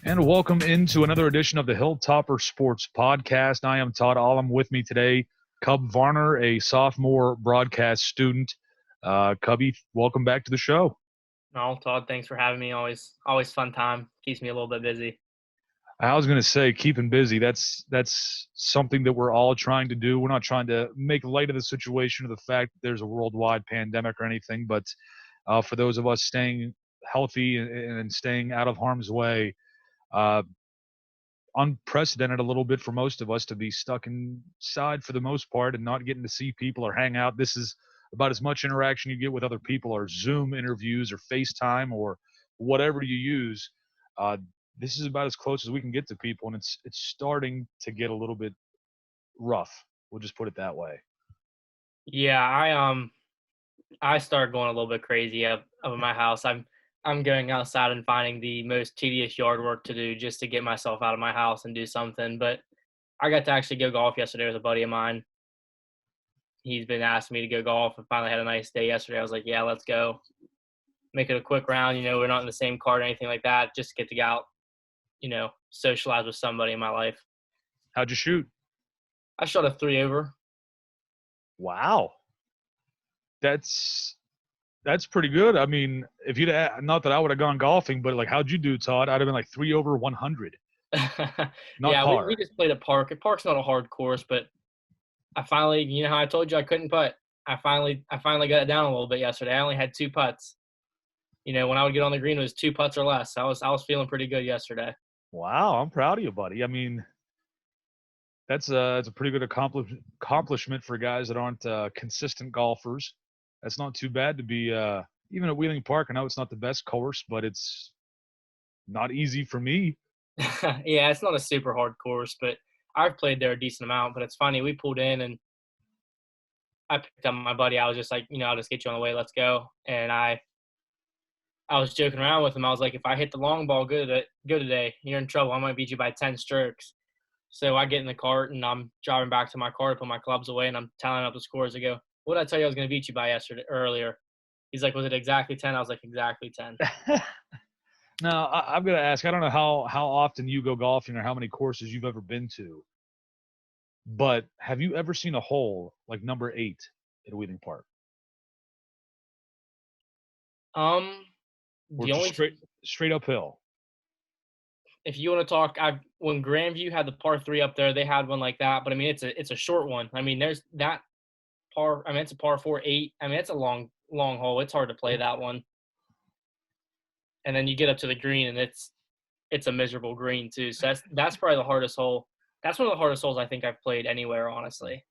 And welcome into another edition of the Hilltopper Sports Podcast. I am Todd Allum. With me today, Cub Varner, a sophomore broadcast student. Cubby, welcome back to the show. No, Todd, thanks for having me. Always fun time. Keeps me a little bit busy. I was going to say, keeping busy. That's something that we're all trying to do. We're not trying to make light of the situation or the fact that there's a worldwide pandemic or anything, but for those of us staying healthy and staying out of harm's way, uh, unprecedented a little bit for most of us to be stuck inside for the most part and not getting to see people or hang out. This is about as much interaction you get with other people or Zoom interviews or FaceTime or whatever you use. Uh, this is about as close as we can get to people, and it's starting to get a little bit rough. We'll just put it that way. Yeah, I started going a little bit crazy of my house. I'm going outside and finding the most tedious yard work to do just to get myself out of my house and do something. But I got to actually go golf yesterday with a buddy of mine. He's been asking me to go golf and finally had a nice day yesterday. I was like, yeah, let's go. Make it a quick round. We're not in the same car or anything like that. Just get to go out, socialize with somebody in my life. How'd you shoot? I shot a 3 over. Wow. That's pretty good. I mean, if you'd not that I would have gone golfing, but like, how'd you do, Todd? I'd have been like 3 over 100. Not Yeah, par. we just played at Park. Park's not a hard course, but I finally, how I told you I couldn't putt. I finally got it down a little bit yesterday. I only had 2 putts. When I would get on the green, it was 2 putts or less. I was feeling pretty good yesterday. Wow, I'm proud of you, buddy. I mean, that's a pretty good accomplishment for guys that aren't consistent golfers. That's not too bad to be even at Wheeling Park. I know it's not the best course, but it's not easy for me. Yeah, it's not a super hard course, but I've played there a decent amount. But it's funny, we pulled in and I picked up my buddy. I was just like, I'll just get you on the way. Let's go. And I was joking around with him. I was like, if I hit the long ball good today, you're in trouble. I might beat you by 10 strokes. So I get in the cart and I'm driving back to my car to put my clubs away and I'm tallying up the scores. I go, what did I tell you I was going to beat you by earlier? He's like, was it exactly 10? I was like, exactly 10. Now, I'm going to ask, I don't know how often you go golfing or how many courses you've ever been to, but have you ever seen a hole like number 8 at Wheeling Park? The only straight uphill. If you want to talk, when Grandview had the par 3 up there, they had one like that. But I mean, it's a short one. I mean, there's that par. I mean, it's a par 4-8. I mean, it's a long hole. It's hard to play that one. And then you get up to the green, and it's a miserable green too. So that's probably the hardest hole. That's one of the hardest holes I think I've played anywhere, honestly.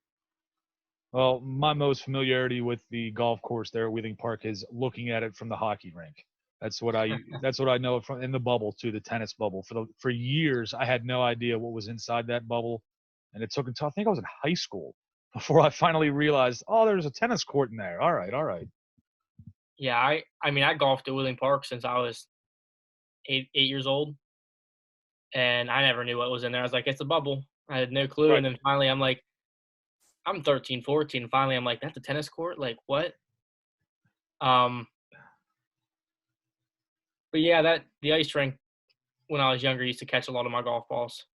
Well, my most familiarity with the golf course there at Wheeling Park is looking at it from the hockey rink. That's what I know from in the bubble too, the tennis bubble. For years, I had no idea what was inside that bubble, and it took until I think I was in high school before I finally realized, oh, there's a tennis court in there. All right. Yeah, I mean, I golfed at Wheeling Park since I was 8 years old, and I never knew what was in there. I was like, it's a bubble. I had no clue, Right. And then finally, I'm like, I'm 13, 14. And finally, I'm like, that's a tennis court? Like, what? But yeah, the ice rink when I was younger used to catch a lot of my golf balls.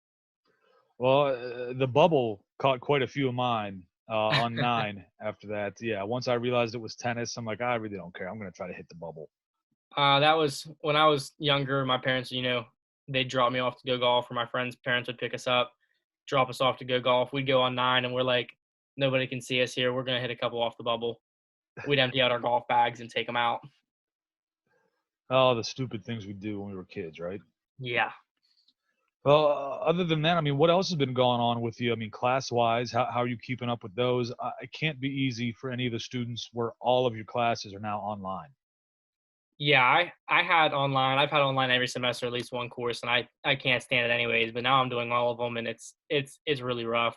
Well, the bubble caught quite a few of mine on 9 after that. Yeah, once I realized it was tennis, I'm like, I really don't care. I'm going to try to hit the bubble. That was when I was younger. My parents, they'd drop me off to go golf, or my friends' parents would pick us up, drop us off to go golf. We'd go on 9, and we're like, nobody can see us here. We're going to hit a couple off the bubble. We'd empty out our golf bags and take them out. Oh, the stupid things we do when we were kids, right? Yeah. Well, other than that, I mean, what else has been going on with you? I mean, class-wise, how are you keeping up with those? It can't be easy for any of the students where all of your classes are now online. Yeah, I've had online every semester, at least one course, and I can't stand it anyways. But now I'm doing all of them, and it's really rough.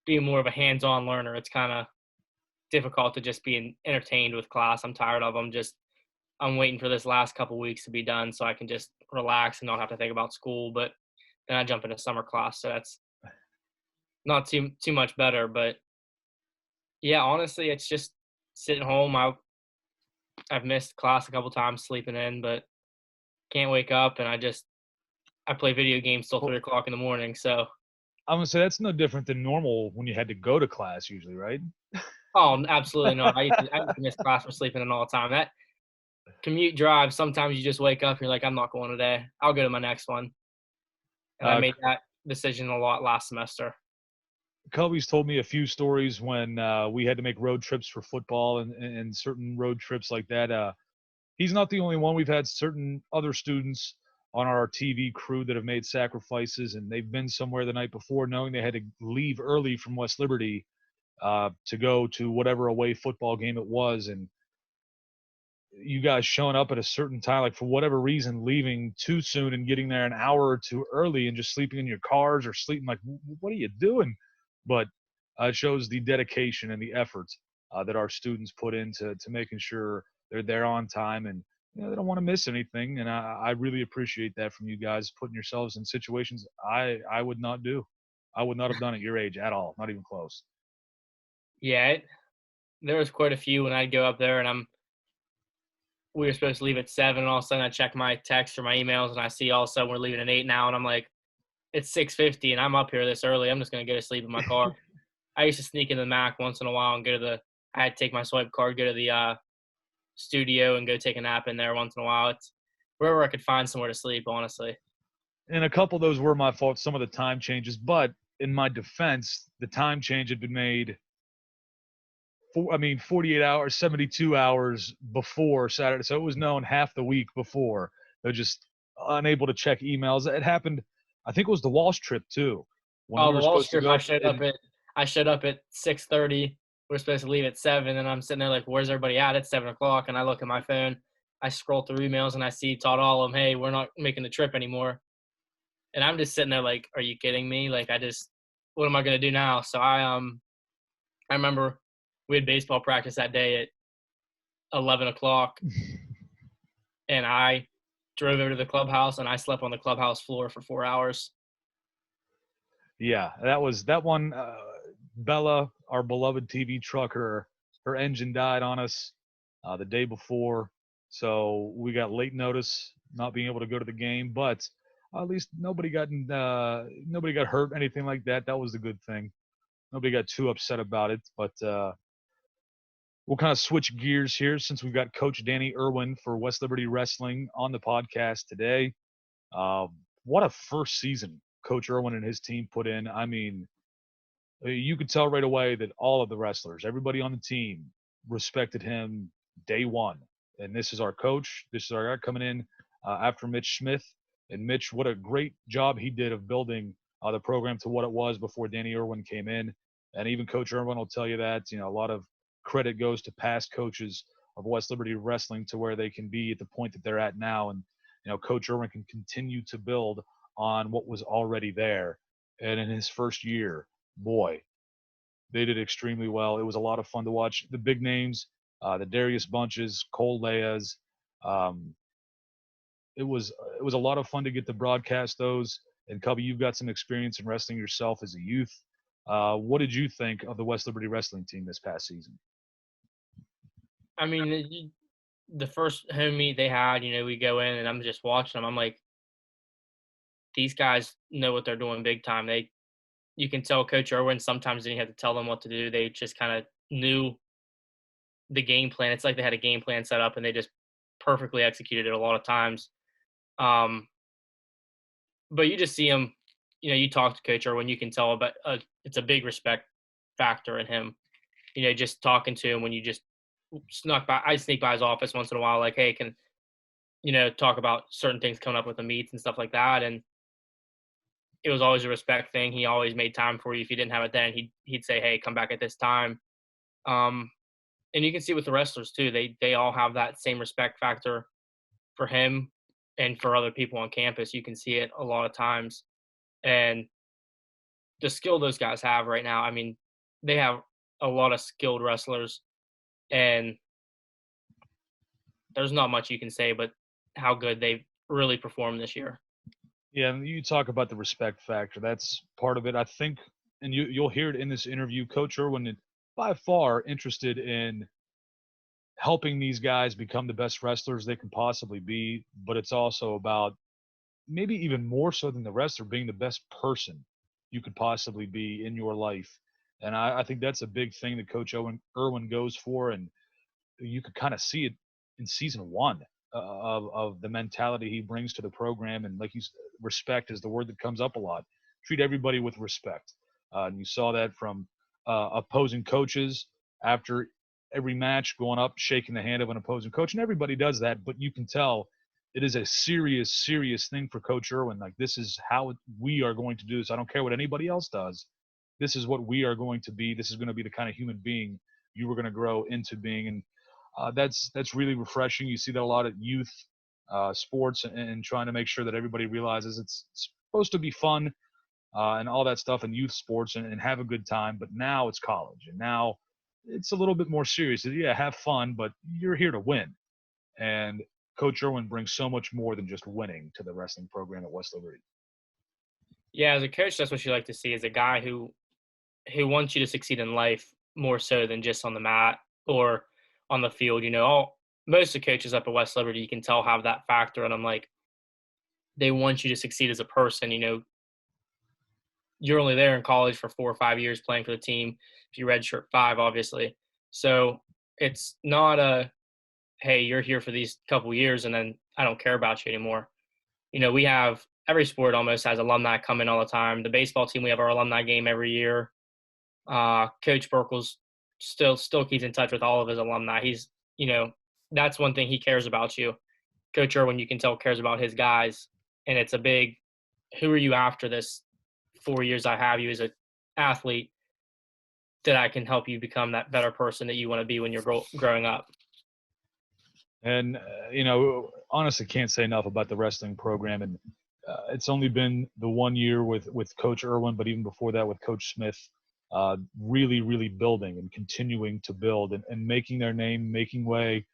Being more of a hands-on learner, it's kind of difficult to just be entertained with class. I'm tired of them. I'm waiting for this last couple weeks to be done so I can just relax and not have to think about school. But then I jump into summer class, so that's not too much better. But yeah, honestly, it's just sitting home. I've missed class a couple times sleeping in, but can't wake up, and I play video games till Well, 3 o'clock in the morning. So, I'm gonna say that's no different than normal when you had to go to class usually, right? oh, absolutely not. I used to miss class for sleeping in all the time. That commute drive, sometimes you just wake up and you're like, I'm not going today. I'll go to my next one. And I Uh, made that decision a lot last semester. Kobe's told me a few stories when we had to make road trips for football and certain road trips like that. He's not the only one. We've had certain other students on our TV crew that have made sacrifices, and they've been somewhere the night before knowing they had to leave early from West Liberty to go to whatever away football game it was. And you guys showing up at a certain time, like for whatever reason, leaving too soon and getting there an hour or two early and just sleeping in your cars or sleeping, like, what are you doing? But it shows the dedication and the effort that our students put into making sure they're there on time, and they don't want to miss anything. And I really appreciate that from you guys, putting yourselves in situations I would not do. I would not have done at your age at all, not even close. Yeah, there was quite a few when I'd go up there and we were supposed to leave at 7, and all of a sudden I check my text or my emails and I see all of a sudden we're leaving at 8 now, and I'm like, it's 6:50 and I'm up here this early. I'm just gonna go to sleep in my car. I used to sneak in the Mac once in a while and go to the. I had to take my swipe card, go to the studio, and go take a nap in there once in a while. It's wherever I could find somewhere to sleep, honestly. And a couple of those were my fault, some of the time changes. But in my defense, the time change had been made 48 hours, 72 hours before Saturday. So it was known half the week before. They're just unable to check emails. It happened, I think it was the Walsh trip too, when Oh, we the were Wall supposed to Strip. go up and I showed up at 6:30. We're supposed to leave at 7, and I'm sitting there like, where's everybody at? It's 7 o'clock, and I look at my phone. I scroll through emails and I see Todd Allum, hey, we're not making the trip anymore. And I'm just sitting there like, are you kidding me? Like, what am I gonna do now? So I remember we had baseball practice that day at 11 o'clock, and I drove over to the clubhouse and I slept on the clubhouse floor for 4 hours. yeah, that was that one. Bella, our beloved TV truck, her engine died on us the day before, so we got late notice, not being able to go to the game. But at least nobody got hurt, anything like that. That was the good thing. Nobody got too upset about it. But we'll kind of switch gears here since we've got Coach Danny Irwin for West Liberty Wrestling on the podcast today. Uh, what a first season Coach Irwin and his team put in. I mean, you could tell right away that all of the wrestlers, everybody on the team, respected him day one. And this is our coach. This is our guy coming in after Mitch Smith. And Mitch, what a great job he did of building the program to what it was before Danny Irwin came in. And even Coach Irwin will tell you that, a lot of credit goes to past coaches of West Liberty Wrestling to where they can be at the point that they're at now. And, Coach Irwin can continue to build on what was already there. And in his first year, boy, they did extremely well. It was a lot of fun to watch. The big names, the Darius Bunches, Cole Leas. Um, it was a lot of fun to get to broadcast those. And Cubby, you've got some experience in wrestling yourself as a youth. What did you think of the West Liberty wrestling team this past season? I mean, the first home meet they had, we go in and I'm just watching them. I'm like, these guys know what they're doing big time. You can tell Coach Irwin sometimes didn't have to tell them what to do. They just kind of knew the game plan. It's like they had a game plan set up and they just perfectly executed it a lot of times. Um, but you just see him, you talk to Coach Irwin, you can tell about it's a big respect factor in him. Just talking to him when you just I sneak by his office once in a while, like, hey, can talk about certain things coming up with the meets and stuff like that. And it was always a respect thing. He always made time for you. If you didn't have it then, he'd say, hey, come back at this time. Um, and you can see with the wrestlers too. They all have that same respect factor for him and for other people on campus. You can see it a lot of times. And the skill those guys have right now, I mean, they have a lot of skilled wrestlers, and there's not much you can say but how good they've really performed this year. Yeah, and you talk about the respect factor. That's part of it, I think, and you'll hear it in this interview. Coach Irwin is by far interested in helping these guys become the best wrestlers they can possibly be, but it's also about maybe even more so than the rest, are being the best person you could possibly be in your life. And I think that's a big thing that Coach Irwin goes for. And you could kind of see it in season one of the mentality he brings to the program. And like respect is the word that comes up a lot. Treat everybody with respect. And you saw that from opposing coaches after every match, going up, shaking the hand of an opposing coach. And everybody does that, but you can tell it is a serious, serious thing for Coach Irwin. Like, this is how we are going to do this. I don't care what anybody else does. This is what we are going to be. This is going to be the kind of human being you were going to grow into being. And that's really refreshing. You see that a lot at youth sports, and trying to make sure that everybody realizes it's supposed to be fun and all that stuff in youth sports, and have a good time. But now it's college, and now it's a little bit more serious. Yeah, have fun, but you're here to win. And Coach Irwin brings so much more than just winning to the wrestling program at West Liberty. Yeah, as a coach, that's what you like to see, is a guy who wants you to succeed in life more so than just on the mat or on the field. Most of the coaches up at West Liberty, you can tell, have that factor, and I'm like, they want you to succeed as a person. You're only there in college for 4 or 5 years playing for the team. If you redshirt 5, obviously. So it's not hey, you're here for these couple years and then I don't care about you anymore. We have every sport almost has alumni come in all the time. The baseball team, we have our alumni game every year. Coach Burkle's still keeps in touch with all of his alumni. That's one thing he cares about you. Coach Irwin, you can tell, cares about his guys, and it's a big, who are you after this 4 years I have you as an athlete, that I can help you become that better person that you want to be when you're growing up. And honestly, can't say enough about the wrestling program. And it's only been the 1 year with Coach Irwin, but even before that with Coach Smith, really, really building and continuing to build and making their name, making way.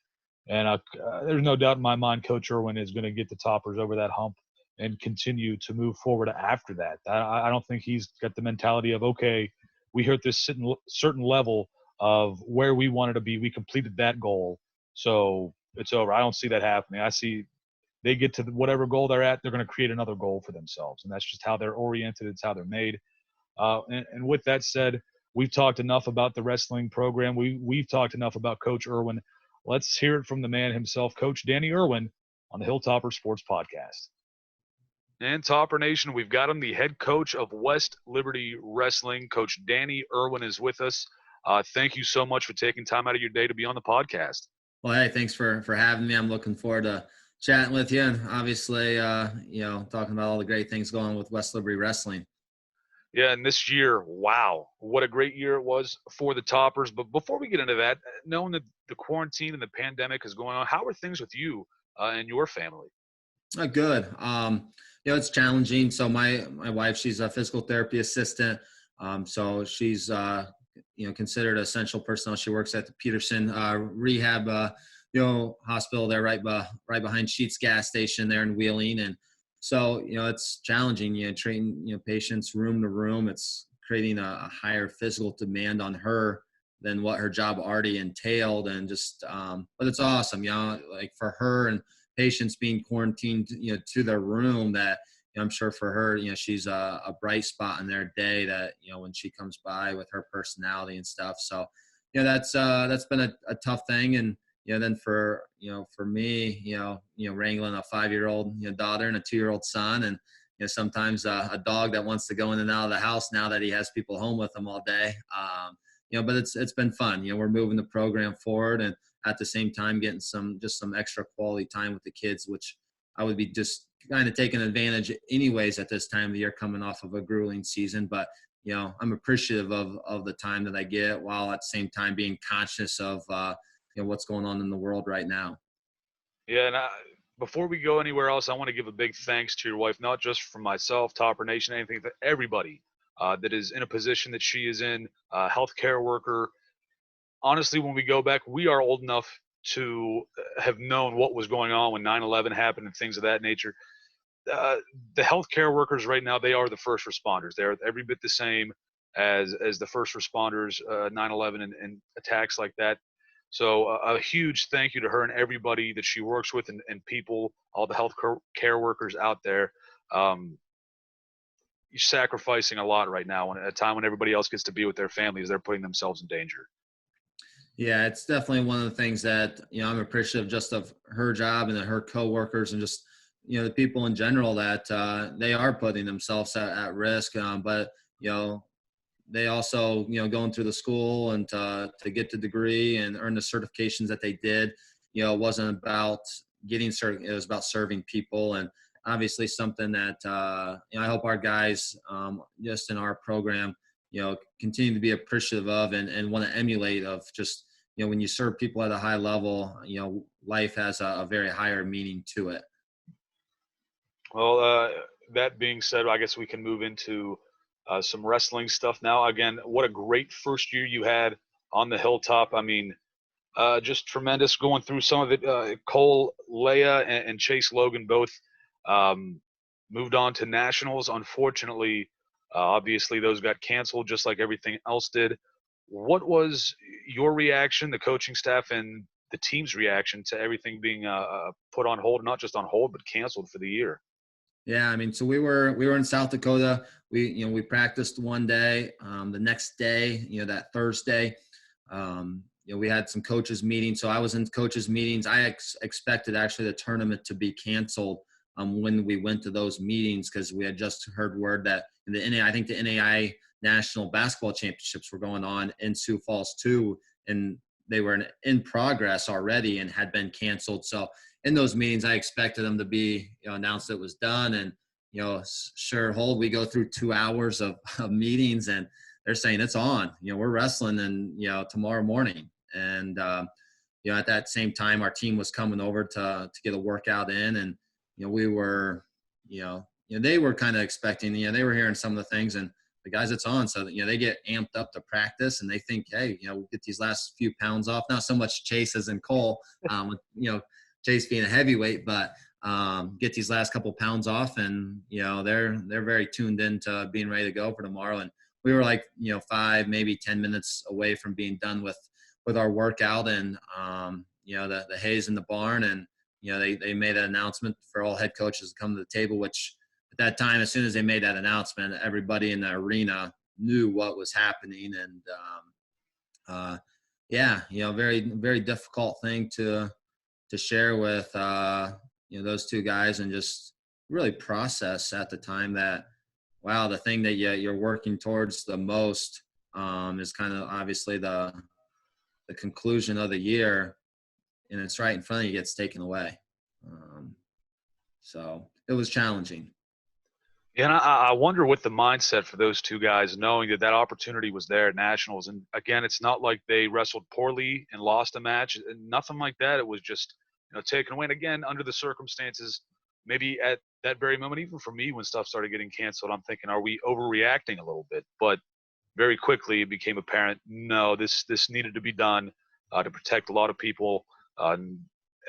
And there's no doubt in my mind Coach Irwin is going to get the Toppers over that hump and continue to move forward after that. I don't think he's got the mentality of, okay, we hit this certain level of where we wanted to be. We completed that goal, so it's over. I don't see that happening. I see they get to whatever goal they're at, they're going to create another goal for themselves, and that's just how they're oriented. It's how they're made. And with that said, we've talked enough about the wrestling program. We've talked enough about Coach Irwin. Let's hear it from the man himself, Coach Danny Irwin, on the Hilltopper Sports Podcast. And Topper Nation, we've got him, the head coach of West Liberty Wrestling. Coach Danny Irwin is with us. Thank you so much for taking time out of your day to be on the podcast. Well, hey, thanks for having me. I'm looking forward to chatting with you, and obviously, talking about all the great things going on with West Liberty Wrestling. Yeah, and this year, wow, what a great year it was for the Toppers. But before we get into that, knowing that the quarantine and the pandemic is going on, how are things with you and your family? Good. It's challenging. So my wife, she's a physical therapy assistant. So she's, considered essential personnel. She works at the Peterson rehab, hospital there right behind Sheetz gas station there in Wheeling. And so, it's challenging, treating, patients room to room. It's creating a higher physical demand on her than what her job already entailed. And just, but it's awesome, like for her and patients being quarantined, to their room, that I'm sure for her, she's a bright spot in their day, that, when she comes by with her personality and stuff. So, that's been a tough thing. And, then for me, wrangling a 5-year-old, daughter and a 2-year-old son, and, sometimes a dog that wants to go in and out of the house now that he has people home with him all day. But it's been fun. We're moving the program forward, and at the same time getting some extra quality time with the kids, which I would be just kind of taking advantage anyways at this time of the year, coming off of a grueling season. But, I'm appreciative of the time that I get, while at the same time being conscious of, what's going on in the world right now. Yeah, and before we go anywhere else, I want to give a big thanks to your wife, not just from myself, Topper Nation, anything, for everybody that is in a position that she is in, healthcare worker. Honestly, when we go back, we are old enough to have known what was going on when 9/11 happened and things of that nature. The healthcare workers right now, they are the first responders. They're every bit the same as the first responders, 9/11 and attacks like that. So a huge thank you to her and everybody that she works with, and people, all the health care workers out there. um, you're sacrificing a lot right now, and at a time when everybody else gets to be with their families, they're putting themselves in danger. Yeah, it's definitely one of the things that, I'm appreciative just of her job and her coworkers and just, the people in general that they are putting themselves at risk. But, they also, going through the school and to get the degree and earn the certifications that they did, it wasn't about getting certain, it was about serving people. And obviously something that, I hope our guys just in our program, continue to be appreciative of and want to emulate of just, when you serve people at a high level, life has a very higher meaning to it. Well, that being said, I guess we can move into some wrestling stuff now. Again, what a great first year you had on the Hilltop. I mean, just tremendous going through some of it. Cole, Leia, and Chase Logan both moved on to nationals. Unfortunately, obviously, those got canceled just like everything else did. What was your reaction, the coaching staff, and the team's reaction to everything being put on hold, not just on hold, but canceled for the year? Yeah, I mean, so we were in South Dakota. We practiced one day. The next day, that Thursday, we had some coaches meetings. So I was in coaches meetings. I expected actually the tournament to be canceled when we went to those meetings because we had just heard word that I think the NAI National Basketball Championships were going on in Sioux Falls too, and they were in progress already and had been canceled. So in those meetings, I expected them to be announced it was done. And, sure, we go through 2 hours of meetings and they're saying it's on, we're wrestling and, tomorrow morning. And, at that same time, our team was coming over to get a workout in. And, we were, they were kind of expecting, they were hearing some of the things and the guys it's on. So, they get amped up to practice and they think, hey, we'll get these last few pounds off. Not so much Chase as in Cole, Chase being a heavyweight, but get these last couple pounds off and, they're very tuned in to being ready to go for tomorrow. And we were like, 5, maybe 10 minutes away from being done with our workout and, the haze in the barn. And, they made an announcement for all head coaches to come to the table, which at that time, as soon as they made that announcement, everybody in the arena knew what was happening. And, very, very difficult thing to share with those two guys and just really process at the time that, wow, the thing that you're working towards the most is kind of obviously the conclusion of the year, and it's right in front of you, gets taken away. So it was challenging. Yeah, and I wonder what the mindset for those two guys, knowing that opportunity was there at Nationals. And again, it's not like they wrestled poorly and lost a match, nothing like that. It was just, taken away. And again, under the circumstances, maybe at that very moment, even for me, when stuff started getting canceled, I'm thinking, are we overreacting a little bit? But very quickly it became apparent, no, this needed to be done to protect a lot of people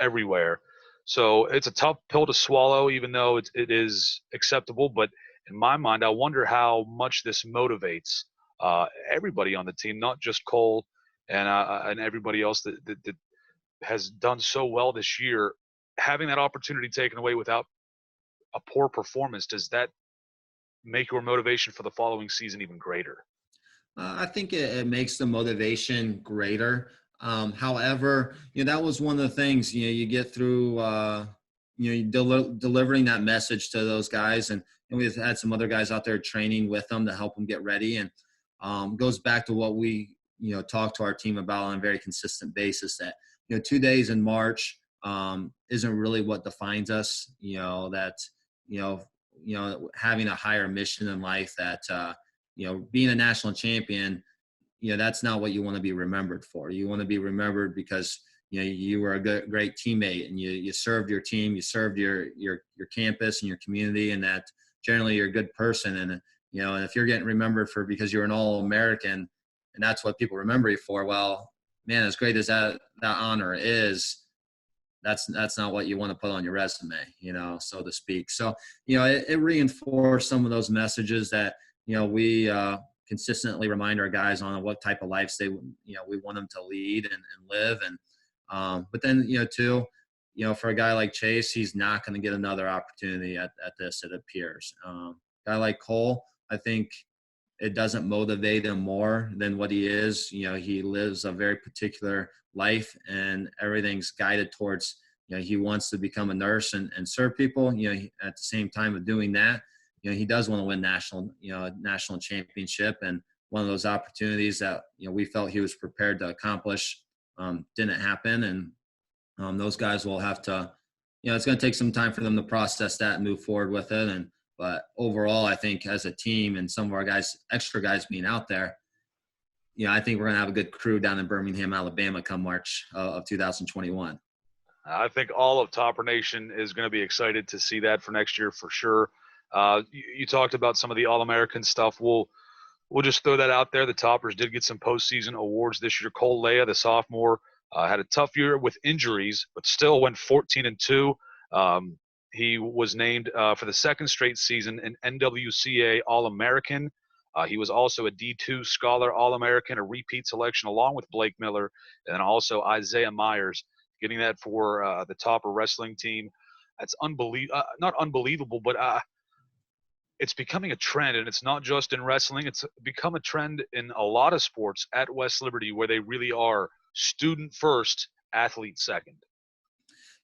everywhere. So it's a tough pill to swallow, even though it is acceptable. But in my mind, I wonder how much this motivates everybody on the team, not just Cole and everybody else that has done so well this year. Having that opportunity taken away without a poor performance, does that make your motivation for the following season even greater? I think it makes the motivation greater. However, that was one of the things, you get through, delivering that message to those guys. And we've had some other guys out there training with them to help them get ready. And goes back to what we, talk to our team about on a very consistent basis that, 2 days in March isn't really what defines us, having a higher mission in life that, being a national champion, that's not what you want to be remembered for. You want to be remembered because, you were a great teammate and you served your team, you served your campus and your community, and that generally you're a good person. And, and if you're getting remembered for because you're an All-American and that's what people remember you for, well, man, as great as that honor is, that's not what you want to put on your resume, so to speak. So, it reinforced some of those messages that, we consistently remind our guys on what type of lives we want them to lead and live. And, but then, too, for a guy like Chase, he's not going to get another opportunity at this, it appears. Guy like Cole, I think it doesn't motivate him more than what he is. He lives a very particular life, and everything's guided towards, he wants to become a nurse and serve people. At the same time of doing that, he does want to win national championship. And one of those opportunities that, we felt he was prepared to accomplish didn't happen. And those guys will have to, it's going to take some time for them to process that and move forward with it. But overall, I think as a team and some of our extra guys being out there, I think we're going to have a good crew down in Birmingham, Alabama come March of 2021. I think all of Topper Nation is going to be excited to see that for next year for sure. You talked about some of the All-American stuff. We'll just throw that out there. The Toppers did get some postseason awards this year. Cole Leah, the sophomore, had a tough year with injuries, but still went 14-2. He was named for the second straight season an NWCA All-American. He was also a D2 Scholar All-American, a repeat selection along with Blake Miller, and also Isaiah Myers, getting that for the Topper wrestling team. That's not unbelievable, but it's becoming a trend, and it's not just in wrestling. It's become a trend in a lot of sports at West Liberty, where they really are student first, athlete second.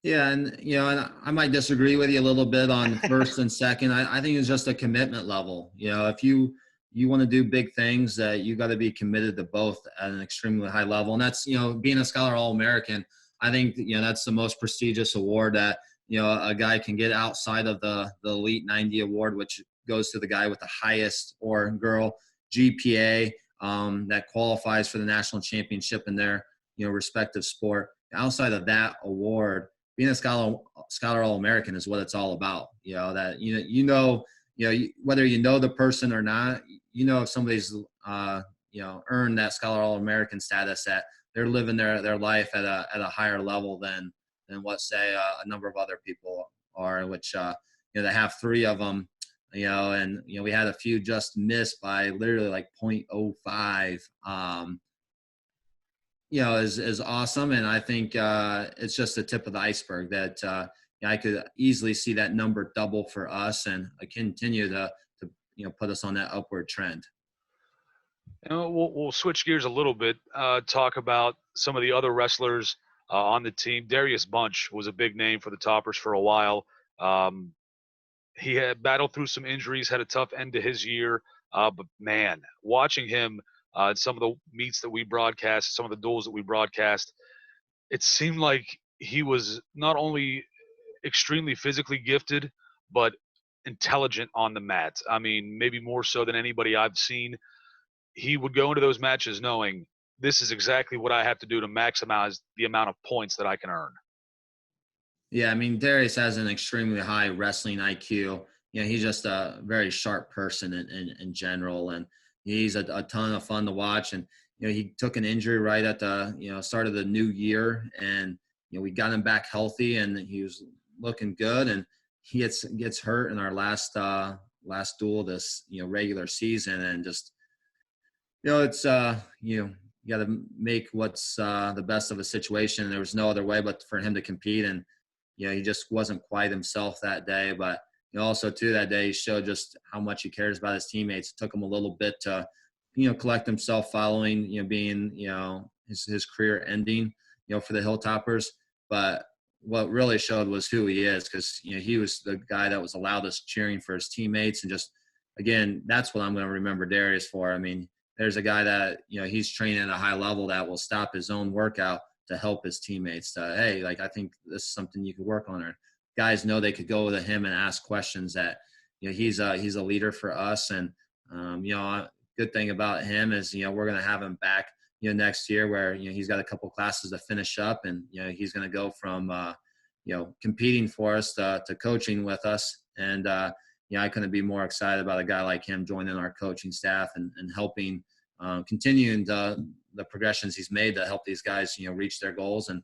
Yeah, and I might disagree with you a little bit on first and second. I think it's just a commitment level. If you want to do big things, you got to be committed to both at an extremely high level. And that's, being a Scholar All-American, I think, that's the most prestigious award that, a guy can get outside of the Elite 90 award, which goes to the guy with the highest, or girl, GPA that qualifies for the national championship in their, respective sport. Outside of that award, being a Scholar All-American is what it's all about. That whether you know the person or not, if somebody's earned that Scholar All-American status, that they're living their life at a higher level than what, say, a number of other people are, which they have 3 of them. And we had a few just missed by literally like 0.05. Is awesome. And I think it's just the tip of the iceberg that I could easily see that number double for us and continue to put us on that upward trend. We'll switch gears a little bit, talk about some of the other wrestlers on the team. Darius Bunch was a big name for the Toppers for a while. He had battled through some injuries, had a tough end to his year. But, man, watching him some of the meets that we broadcast, some of the duels that we broadcast, it seemed like he was not only extremely physically gifted, but intelligent on the mat. I mean, maybe more so than anybody I've seen. He would go into those matches knowing this is exactly what I have to do to maximize the amount of points that I can earn. Yeah, I mean, Darius has an extremely high wrestling IQ. He's just a very sharp person in general, and he's a ton of fun to watch. And he took an injury right at the start of the new year, and we got him back healthy, and he was looking good. And he gets hurt in our last duel this regular season, and just it's you got to make what's the best of a situation. There was no other way but for him to compete, and he just wasn't quite himself that day. But also too, that day he showed just how much he cares about his teammates. It took him a little bit to collect himself following being his career ending for the Hilltoppers. But what really showed was who he is, because he was the guy that was the loudest cheering for his teammates. And just, again, that's what I'm going to remember Darius for. I mean, there's a guy that he's training at a high level that will stop his own workout to help his teammates. Hey, I think this is something you could work on. Or guys know they could go to him and ask questions. That he's a leader for us. And good thing about him is we're going to have him back next year, where he's got a couple classes to finish up, and he's going to go from competing for us to coaching with us. And I couldn't be more excited about a guy like him joining our coaching staff and helping continuing the progressions he's made to help these guys reach their goals and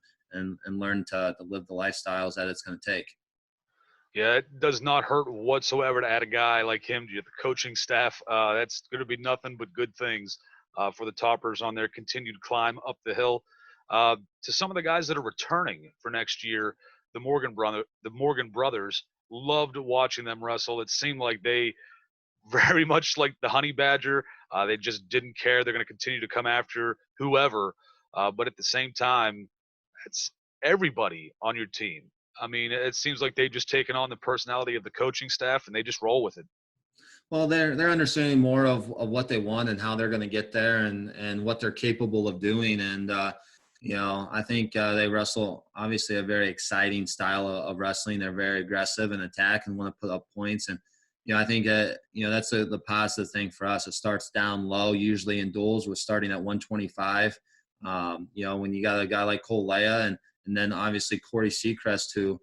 learn to live the lifestyles that it's going to take. Yeah, it does not hurt whatsoever to add a guy like him to the coaching staff. That's going to be nothing but good things for the Toppers on their continued climb up the hill. To some of the guys that are returning for next year, the Morgan brothers, loved watching them wrestle. It seemed like they very much like the honey badger. They just didn't care. They're going to continue to come after whoever. But at the same time, it's everybody on your team. I mean, it seems like they've just taken on the personality of the coaching staff and they just roll with it. Well, they're understanding more of what they want and how they're going to get there and what they're capable of doing. And I think they wrestle obviously a very exciting style of wrestling. They're very aggressive and attack and want to put up points. And I think that's the positive thing for us. It starts down low, usually in duels. We're starting at 125. When you got a guy like Cole Leia and then obviously Corey Seacrest, who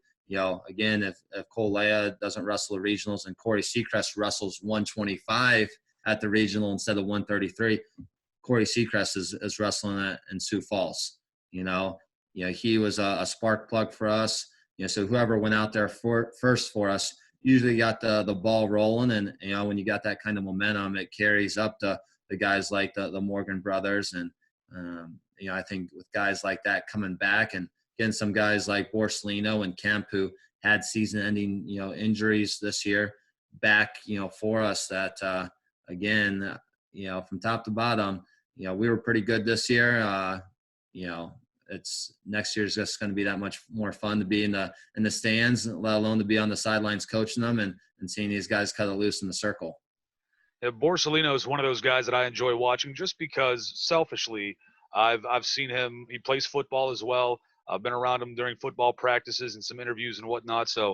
again, if Cole Leia doesn't wrestle the regionals and Corey Seacrest wrestles 125 at the regional instead of 133, Corey Seacrest is wrestling that in Sioux Falls. He was a spark plug for us. So whoever went out there first for us usually got the ball rolling. And, when you got that kind of momentum, it carries up the guys like the Morgan brothers. And, I think with guys like that coming back and again, some guys like Borsellino and Kemp who had season-ending, injuries this year back, for us that, again, from top to bottom, we were pretty good this year. It's next year's just going to be that much more fun to be in the stands, let alone to be on the sidelines coaching them and seeing these guys cut it loose in the circle. Yeah, Borsellino is one of those guys that I enjoy watching just because selfishly I've seen him. He plays football as well. I've been around him during football practices and some interviews and whatnot. So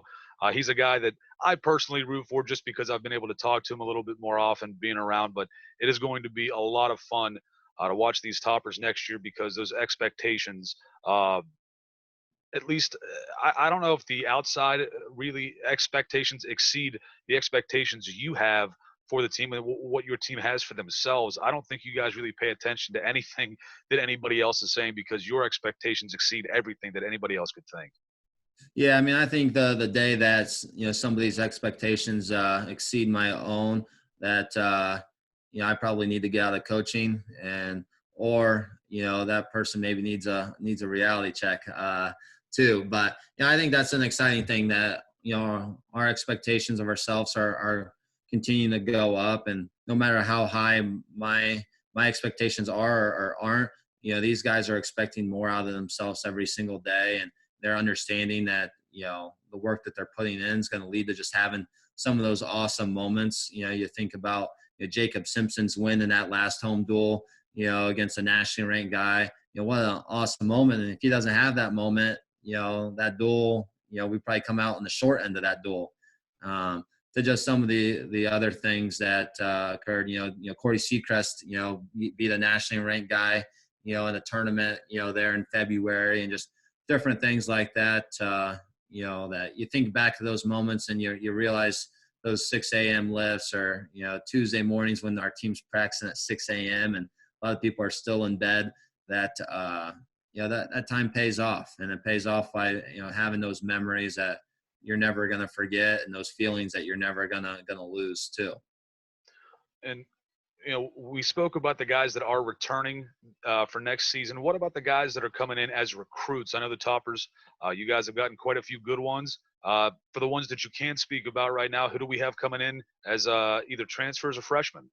he's a guy that I personally root for just because I've been able to talk to him a little bit more often being around. But it is going to be a lot of fun to watch these toppers next year because those expectations, at least I don't know if the outside really expectations exceed the expectations you have for the team and what your team has for themselves. I don't think you guys really pay attention to anything that anybody else is saying because your expectations exceed everything that anybody else could think. Yeah, I mean, I think the day that some of these expectations exceed my own, that I probably need to get out of coaching or that person maybe needs a reality check too. But I think that's an exciting thing that our expectations of ourselves are continuing to go up, and no matter how high my expectations are or aren't, these guys are expecting more out of themselves every single day, and they're understanding that the work that they're putting in is going to lead to just having some of those awesome moments. You think about Jacob Simpson's win in that last home duel against a nationally ranked guy. What an awesome moment. And if he doesn't have that moment, that duel, we probably come out on the short end of that duel. To just some of the other things that occurred, Corey Seacrest, beat a nationally ranked guy, in a tournament, there in February, and just different things like that, that you think back to those moments and you realize those 6 a.m. lifts or, Tuesday mornings when our team's practicing at 6 a.m. and a lot of people are still in bed, that, that time pays off, and it pays off by, having those memories that you're never going to forget and those feelings that you're never going to lose too. And, we spoke about the guys that are returning for next season. What about the guys that are coming in as recruits? I know the toppers, you guys have gotten quite a few good ones. For the ones that you can't speak about right now, who do we have coming in as either transfers or freshmen?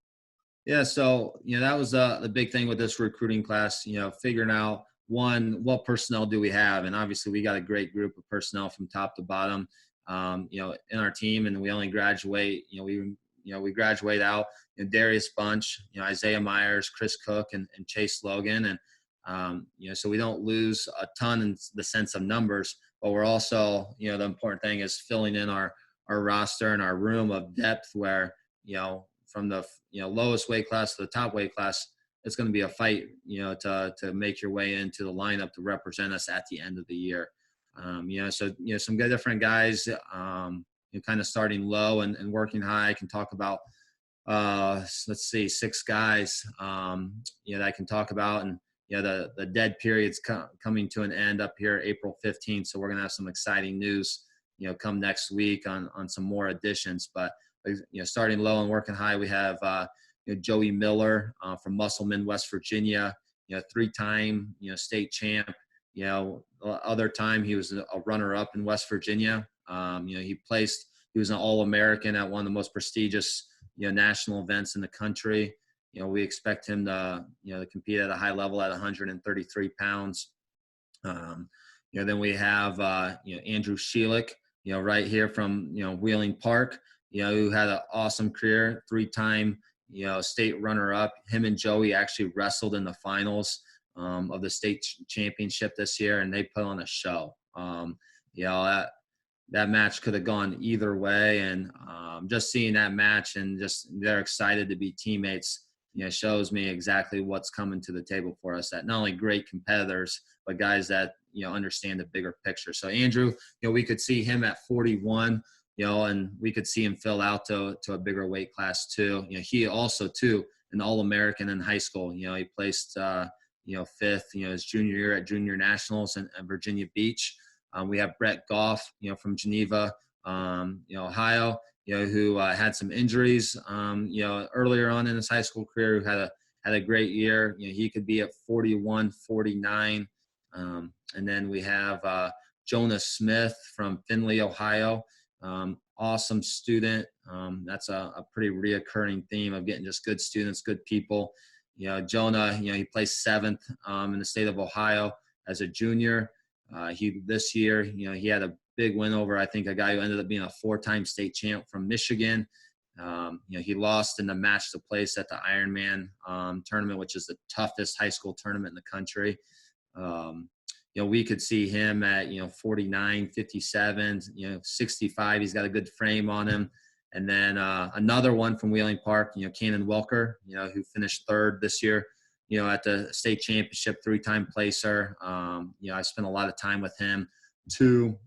Yeah. So, that was the big thing with this recruiting class, figuring out what personnel do we have? And obviously we got a great group of personnel from top to bottom, in our team, and we only graduate, we graduate out, Darius Bunch, Isaiah Myers, Chris Cook, and Chase Logan. And, so we don't lose a ton in the sense of numbers, but we're also, the important thing is filling in our roster and our room of depth where, from the, lowest weight class to the top weight class, it's going to be a fight, to make your way into the lineup to represent us at the end of the year. So, some good different guys, kind of starting low and working high. I can talk about, let's see, 6 guys, that I can talk about. And, the dead period's coming to an end up here April 15th. So we're going to have some exciting news, come next week on some more additions. But, starting low and working high, we have, Joey Miller from Musselman, West Virginia, 3-time, state champ, Other time he was a runner-up in West Virginia. He was an All-American at one of the most prestigious, national events in the country. We expect him to, to compete at a high level at 133 pounds. Then we have, Andrew Sheelick, right here from, Wheeling Park, who had an awesome career, 3-time, state runner-up. Him and Joey actually wrestled in the finals of the state championship this year, and they put on a show. That match could have gone either way, and just seeing that match and just they're excited to be teammates, shows me exactly what's coming to the table for us. That not only great competitors, but guys that understand the bigger picture. So Andrew, we could see him at 41, and we could see him fill out to a bigger weight class too. He also too an All-American in high school. He placed 5th, his junior year at Junior Nationals in Virginia Beach. We have Brett Goff, from Geneva, Ohio, who had some injuries, earlier on in his high school career, who had a great year. He could be at 41, 49. And then we have Jonah Smith from Findlay, Ohio. Awesome student. That's a pretty reoccurring theme of getting just good students, good people. Jonah, he placed 7th in the state of Ohio as a junior. This year, he had a big win over, I think, a guy who ended up being a 4-time state champ from Michigan. He lost in the match to place at the Ironman tournament, which is the toughest high school tournament in the country. We could see him at, 49, 57, 65. He's got a good frame on him. And then another one from Wheeling Park, Cannon Welker, who finished 3rd this year, at the state championship, 3-time placer. I spent a lot of time with him too.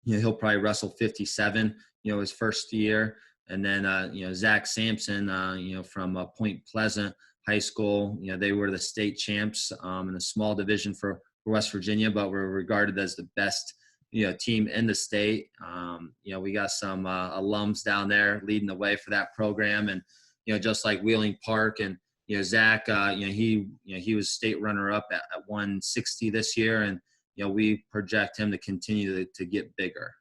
He'll probably wrestle 57, his first year. And then, Zach Sampson, from Point Pleasant High School, they were the state champs in the small division for West Virginia, but were regarded as the best, team in the state. We got some alums down there leading the way for that program. And, just like Wheeling Park and, Zach, he was state runner-up at 160 this year, and we project him to continue to get bigger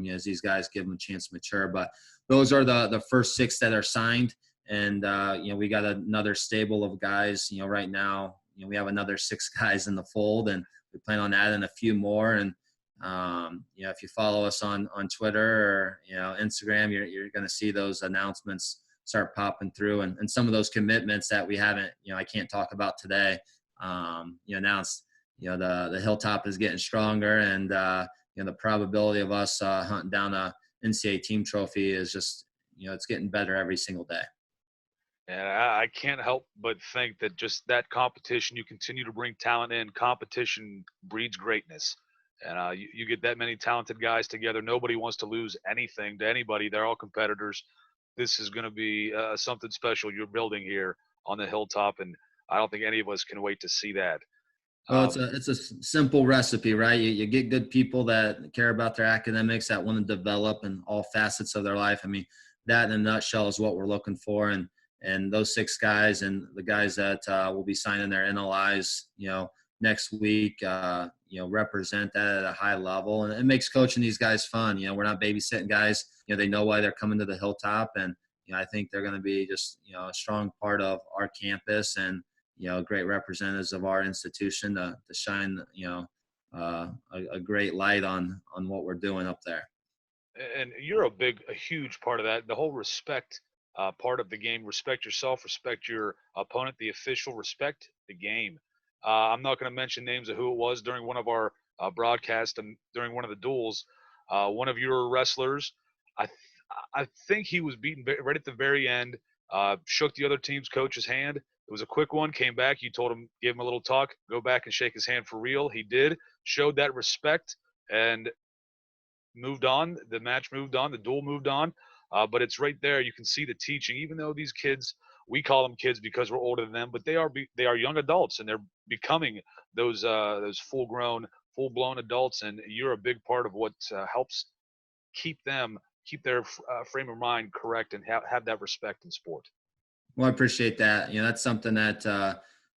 as these guys give him a chance to mature. But those are the first 6 that are signed, and we got another stable of guys. Right now, we have another 6 guys in the fold, and we plan on adding a few more. And if you follow us on Twitter or Instagram, you're going to see those announcements start popping through, and some of those commitments that we haven't, I can't talk about today. Now it's, the Hilltop is getting stronger, and the probability of us hunting down a NCAA team trophy is just, it's getting better every single day. And I can't help but think that just that competition, you continue to bring talent in. Competition breeds greatness. And you get that many talented guys together. Nobody wants to lose anything to anybody. They're all competitors. This is going to be something special you're building here on the Hilltop, and I don't think any of us can wait to see that. Well, it's a simple recipe, right? You get good people that care about their academics, that want to develop in all facets of their life. I mean, that in a nutshell is what we're looking for. And those 6 guys and the guys that will be signing their NLIs, next week, represent that at a high level. And it makes coaching these guys fun. We're not babysitting guys. They know why they're coming to the Hilltop. And, I think they're going to be just, a strong part of our campus and, great representatives of our institution to shine, a great light on what we're doing up there. And you're a huge part of that. The whole respect part of the game. Respect yourself, respect your opponent, the official, respect the game. I'm not going to mention names of who it was during one of our broadcasts and during one of the duels. One of your wrestlers, I think he was beaten right at the very end, shook the other team's coach's hand. It was a quick one, came back. You told him, gave him a little talk, go back and shake his hand for real. He did, showed that respect, and moved on. The match moved on. The duel moved on. But it's right there. You can see the teaching. Even though these kids, we call them kids because we're older than them, but they are young adults, and they're becoming those full-blown adults. And you're a big part of what helps keep their frame of mind correct and have that respect in sport. Well, I appreciate that. That's something that,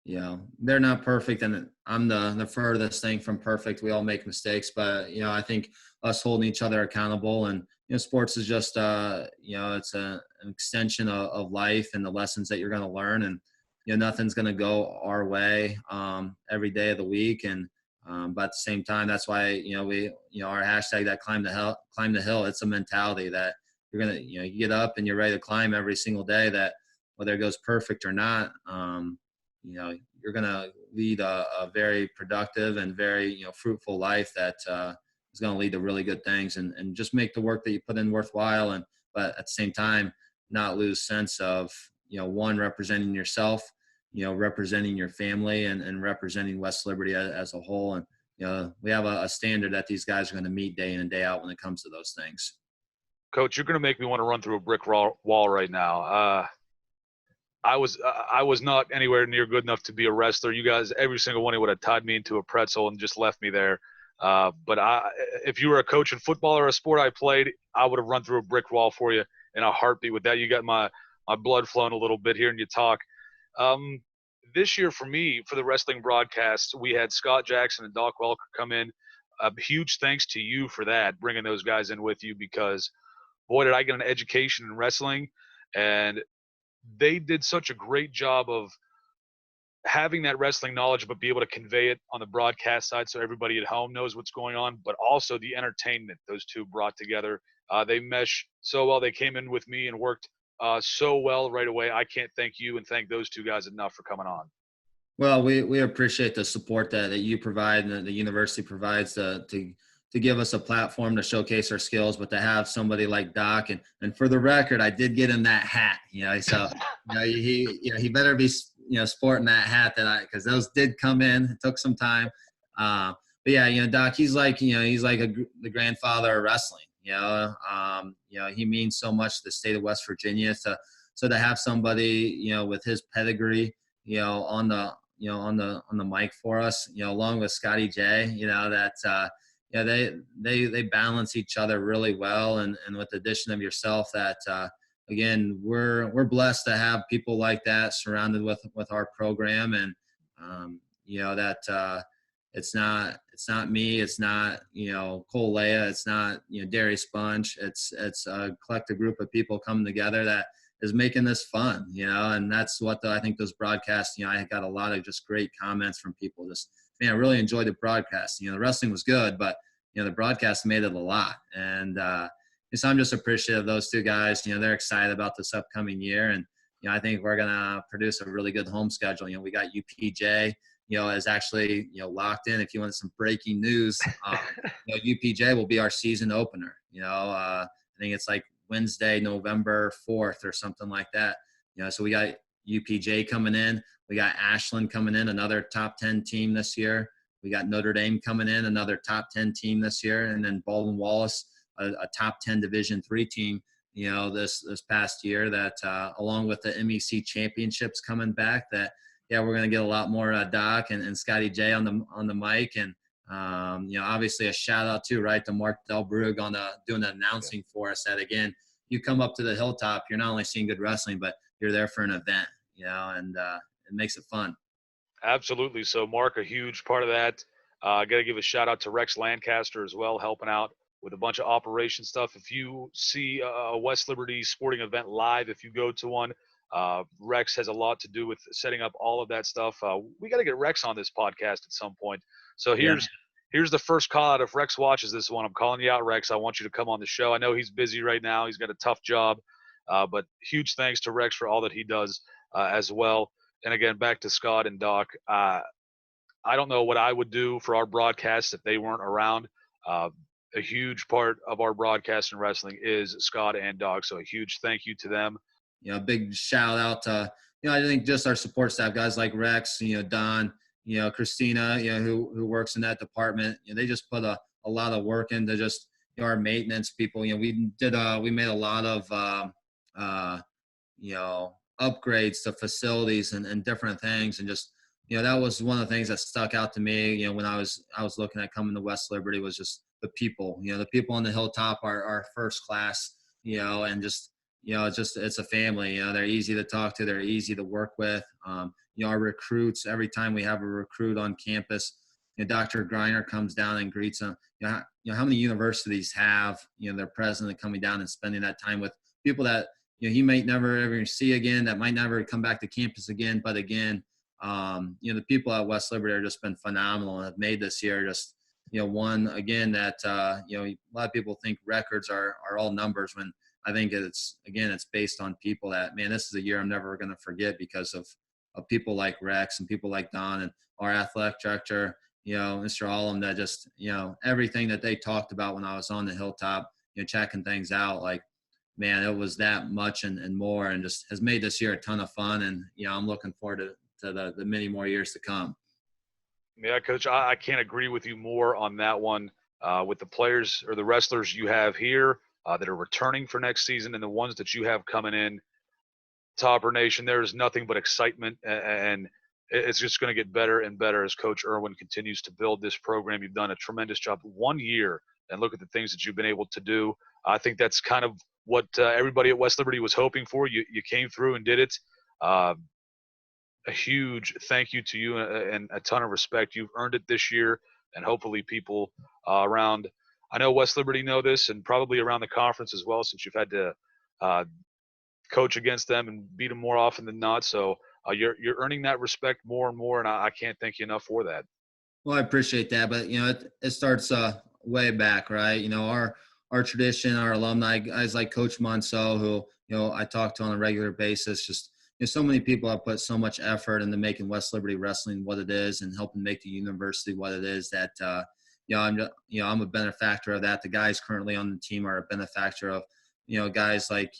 they're not perfect, and I'm the furthest thing from perfect. We all make mistakes, but I think us holding each other accountable, and sports is just it's an extension of life and the lessons that you're going to learn, and nothing's going to go our way every day of the week, and but at the same time, that's why we our hashtag, that climb the hill. It's a mentality that you're gonna you get up and you're ready to climb every single day. That whether it goes perfect or not, you're going to lead a very productive and very, fruitful life that is going to lead to really good things, and just make the work that you put in worthwhile. But at the same time, not lose sense of, one, representing yourself, representing your family, and representing West Liberty as a whole. And, we have a standard that these guys are going to meet day in and day out when it comes to those things. Coach, you're going to make me want to run through a brick wall right now. I was not anywhere near good enough to be a wrestler. You guys, every single one of you would have tied me into a pretzel and just left me there. But if you were a coach in football or a sport I played, I would have run through a brick wall for you in a heartbeat. With that, you got my blood flowing a little bit hearing you talk. This year for me, for the wrestling broadcast, we had Scott Jackson and Doc Welker come in. Huge thanks to you for that, bringing those guys in with you, because boy, did I get an education in wrestling. And they did such a great job of having that wrestling knowledge, but be able to convey it on the broadcast side so everybody at home knows what's going on, but also the entertainment those two brought together. They mesh so well. They came in with me and worked so well right away. I can't thank you and thank those two guys enough for coming on. Well, we appreciate the support that you provide and that the university provides to give us a platform to showcase our skills, but to have somebody like Doc, and for the record, I did get him that hat, so he better be sporting that hat because those did come in. It took some time, but yeah, Doc, he's like the grandfather of wrestling. He means so much to the state of West Virginia. So to have somebody with his pedigree, on the mic for us, along with Scotty J, they balance each other really well, and with the addition of yourself, that again, we're blessed to have people like that surrounded with our program, and that it's not me, it's not Cole Leia, it's not Darius Bunch, it's a collective group of people coming together that is making this fun, and that's what I think those broadcasts, I got a lot of just great comments from people. Just, man, I really enjoyed the broadcast. The wrestling was good, but the broadcast made it a lot. And so I'm just appreciative of those two guys. They're excited about this upcoming year, and I think we're gonna produce a really good home schedule. We got UPJ, is actually locked in. If you want some breaking news, UPJ will be our season opener. I think it's like Wednesday, November 4th or something like that. So we got UPJ coming in. We got Ashland coming in, another top 10 team this year. We got Notre Dame coming in, another top 10 team this year. And then Baldwin Wallace, a top 10 Division III team, this past year, that along with the MEC championships coming back, that, yeah, we're going to get a lot more Doc and Scotty J on the mic. And, obviously a shout out too, right, to Mark Delbrug on doing the announcing for us. That, again, you come up to the Hilltop, you're not only seeing good wrestling, but you're there for an event, and it makes it fun. Absolutely. So Mark, a huge part of that. I got to give a shout out to Rex Lancaster as well, helping out with a bunch of operation stuff. If you see a West Liberty sporting event live, if you go to one, Rex has a lot to do with setting up all of that stuff. We got to get Rex on this podcast at some point. So here's the first call out. If Rex watches this one, I'm calling you out, Rex. I want you to come on the show. I know he's busy right now. He's got a tough job, but huge thanks to Rex for all that he does as well. And again, back to Scott and Doc. I don't know what I would do for our broadcast if they weren't around. A huge part of our broadcast in wrestling is Scott and Doc. So a huge thank you to them. Big shout out to, I think just our support staff, guys like Rex, Don, Christina, who works in that department. They just put a lot of work into just, our maintenance people. We made a lot of, upgrades to facilities and different things. And just, that was one of the things that stuck out to me, when I was looking at coming to West Liberty, was just the people. The people on the Hilltop are first class, and just, it's a family. They're easy to talk to. They're easy to work with. Our recruits, every time we have a recruit on campus, Dr. Griner comes down and greets them. How many universities have, their president coming down and spending that time with people that, he might never ever see again, that might never come back to campus again. But again, the people at West Liberty are just been phenomenal and have made this year just, one again that, a lot of people think records are all numbers when I think it's based on people that, man, this is a year I'm never going to forget because of people like Rex and people like Don and our athletic director, Mr. Allum, that just, everything that they talked about when I was on the Hilltop, checking things out, like, man, it was that much and more, and just has made this year a ton of fun. And, I'm looking forward to the many more years to come. Yeah, Coach, I can't agree with you more on that one. With the players or the wrestlers you have here that are returning for next season and the ones that you have coming in, Topper Nation, there is nothing but excitement, and it's just going to get better and better as Coach Irwin continues to build this program. You've done a tremendous job. 1 year, and look at the things that you've been able to do. I think that's kind of what everybody at West Liberty was hoping for. You came through and did it. A huge thank you to you and a ton of respect. You've earned it this year, and hopefully people around, I know West Liberty know this, and probably around the conference as well, since you've had to coach against them and beat them more often than not. So you're earning that respect more and more, and I can't thank you enough for that. Well, I appreciate that, but it starts way back, right? Our tradition, our alumni guys like Coach Monceau, who I talk to on a regular basis. Just so many people have put so much effort into making West Liberty wrestling what it is and helping make the university what it is. That I'm a benefactor of that. The guys currently on the team are a benefactor of guys like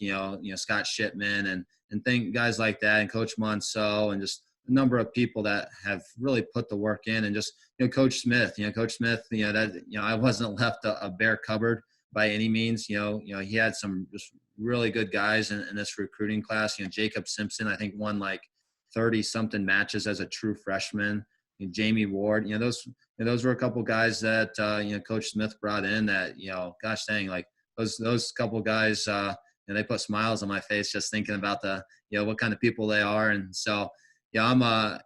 Scott Shipman and guys like that, and Coach Monceau, and just a number of people that have really put the work in, and just Coach Smith. I wasn't left a bare cupboard by any means. He had some just really good guys in this recruiting class. Jacob Simpson, I think, won like 30 something matches as a true freshman. Jamie Ward, those were a couple guys that Coach Smith brought in that gosh dang, like those couple guys, they put smiles on my face just thinking about the what kind of people they are. And so I'm a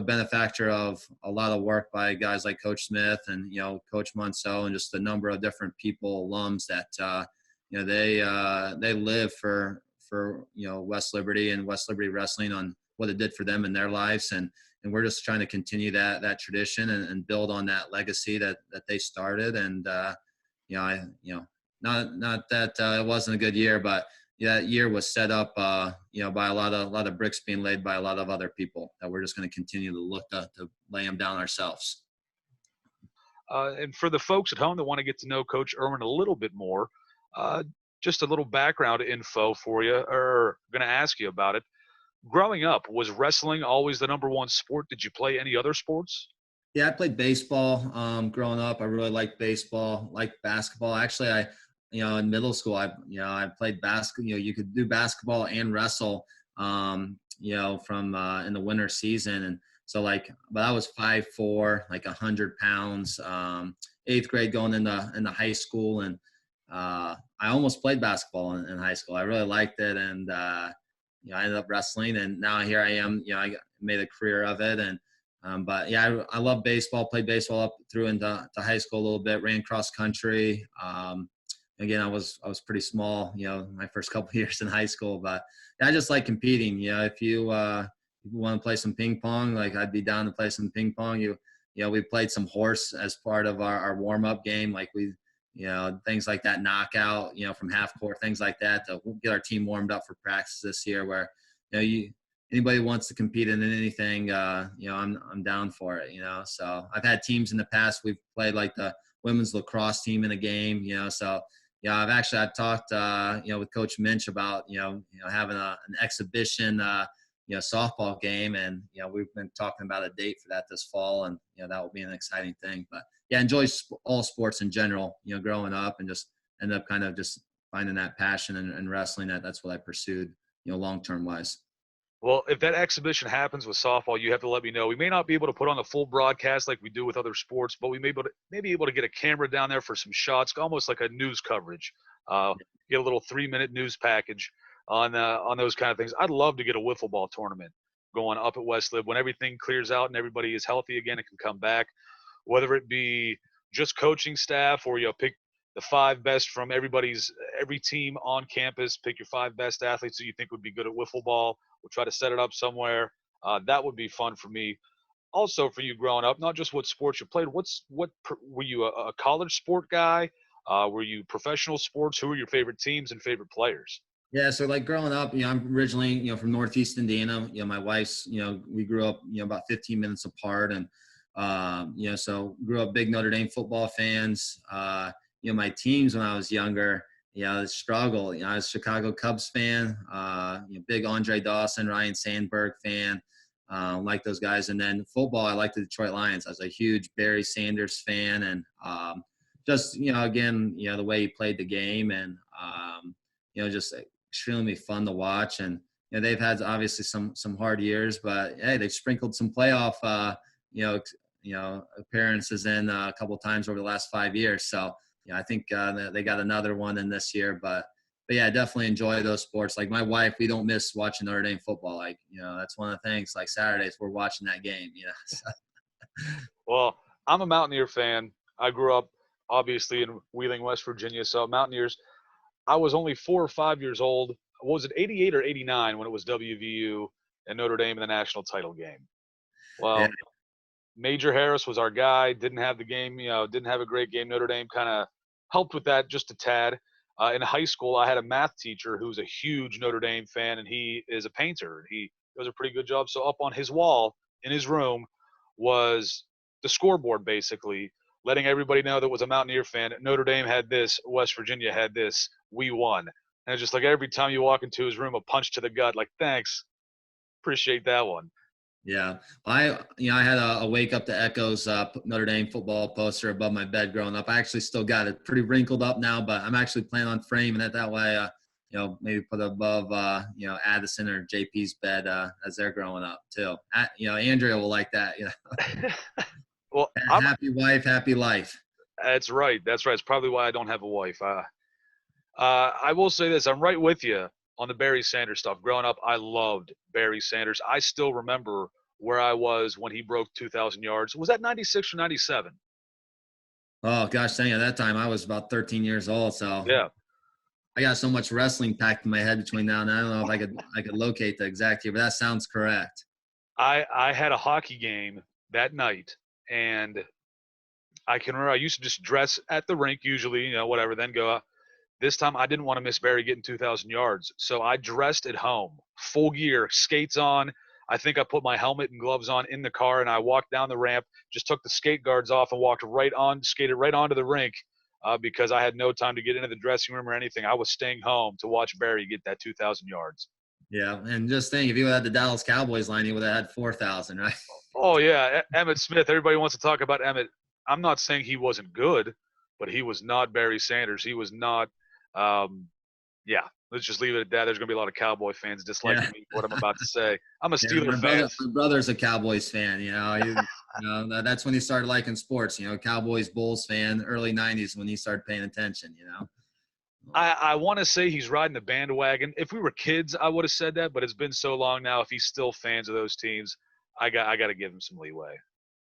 benefactor of a lot of work by guys like Coach Smith and Coach Monceau, and just a number of different people, alums that they live for West Liberty and West Liberty wrestling on what it did for them in their lives, and we're just trying to continue that tradition and build on that legacy that they started. And not that it wasn't a good year, but that year was set up by a lot of bricks being laid by a lot of other people that we're just going to continue to look to lay them down ourselves. And for the folks at home that want to get to know Coach Irwin a little bit more, just a little background info for you, or going to ask you about it. Growing up, was wrestling always the number one sport? Did you play any other sports? Yeah, I played baseball. Growing up, I really liked baseball, liked basketball. Actually, in middle school, I played basketball. You could do basketball and wrestle, from in the winter season. And so but I was 5'4", like 100 pounds, 8th grade going into high school. And I almost played basketball in high school. I really liked it. And, I ended up wrestling, and now here I am, I made a career of it. And, but yeah, I love baseball, played baseball up through into high school a little bit, ran cross country. Again, I was pretty small, my first couple of years in high school, but I just like competing. If you want to play some ping pong, like I'd be down to play some ping pong. We played some horse as part of our warm up game. Like things like that, knockout, from half court, things like that, to get our team warmed up for practice this year, where, anybody wants to compete in anything, I'm down for it, So I've had teams in the past. We've played like the women's lacrosse team in a game, so I've talked, with Coach Minch about, having an exhibition, softball game, and, we've been talking about a date for that this fall, and, that will be an exciting thing. But yeah, enjoy all sports in general, growing up, and just end up kind of just finding that passion and wrestling. That's what I pursued, long-term wise. Well, if that exhibition happens with softball, you have to let me know. We may not be able to put on a full broadcast like we do with other sports, but we may be able to get a camera down there for some shots, almost like a news coverage. Get a little 3-minute news package. on those kind of things. I'd love to get a wiffle ball tournament going up at West Lib when everything clears out and everybody is healthy again and can come back, whether it be just coaching staff or pick the 5 best from every team on campus. Pick your 5 best athletes that you think would be good at wiffle ball. We'll try to set it up somewhere. That would be fun for me. Also, for you growing up, not just what sports you played. Were you a college sport guy? Were you professional sports? Who were your favorite teams and favorite players? Yeah, so like growing up, I'm originally, from Northeast Indiana. My wife's, we grew up, about 15 minutes apart, and so grew up big Notre Dame football fans. My teams when I was younger, the struggle. I was a Chicago Cubs fan, big Andre Dawson, Ryan Sandberg fan, like those guys. And then football, I liked the Detroit Lions. I was a huge Barry Sanders fan, and just again, the way he played the game, and just extremely fun to watch. And they've had obviously some hard years, but hey, they've sprinkled some playoff appearances in a couple of times over the last 5 years. So I think they got another one in this year, but yeah, definitely enjoy those sports. Like my wife, we don't miss watching Notre Dame football. Like, that's one of the things, like Saturdays we're watching that game, So. Well, I'm a Mountaineer fan. I grew up obviously in Wheeling, West Virginia. So Mountaineers, I was only 4 or 5 years old. Was it 88 or 89 when it was WVU and Notre Dame in the national title game? Well, yeah. Major Harris was our guy. Didn't have the game, didn't have a great game. Notre Dame kind of helped with that just a tad. In high school, I had a math teacher who's a huge Notre Dame fan, and he is a painter. He does a pretty good job. So up on his wall in his room was the scoreboard, basically, letting everybody know that was a Mountaineer fan. Notre Dame had this. West Virginia had this. We won. And it's just like every time you walk into his room, a punch to the gut. Like, thanks. Appreciate that one. Yeah. I had a Wake Up to Echoes Notre Dame football poster above my bed growing up. I actually still got it pretty wrinkled up now, but I'm actually planning on framing it that way. Maybe put it above, Addison or JP's bed as they're growing up too. Andrea will like that. Well, happy wife, happy life. That's right. That's right. It's probably why I don't have a wife. I will say this. I'm right with you on the Barry Sanders stuff. Growing up, I loved Barry Sanders. I still remember where I was when he broke 2,000 yards. Was that 96 or 97? Oh, gosh, dang, at that time I was about 13 years old. So yeah, I got so much wrestling packed in my head between now and then. I don't know if I could locate the exact year, but that sounds correct. I had a hockey game that night, and I can remember I used to just dress at the rink usually, whatever, then go out. This time I didn't want to miss Barry getting 2,000 yards. So I dressed at home, full gear, skates on. I think I put my helmet and gloves on in the car, and I walked down the ramp, just took the skate guards off and skated right onto the rink because I had no time to get into the dressing room or anything. I was staying home to watch Barry get that 2,000 yards. Yeah, and just think, if you had the Dallas Cowboys line, you would have had 4,000, right? Oh, yeah, Emmitt Smith. Everybody wants to talk about Emmitt. I'm not saying he wasn't good, but he was not Barry Sanders. He was not let's just leave it at that. There's going to be a lot of Cowboy fans disliking me for what I'm about to say. I'm a Steeler fan. My brother's a Cowboys fan. That's when he started liking sports. Cowboys, Bulls fan, early 90s when he started paying attention. I want to say he's riding the bandwagon. If we were kids, I would have said that, but it's been so long now. If he's still fans of those teams, I got to give him some leeway.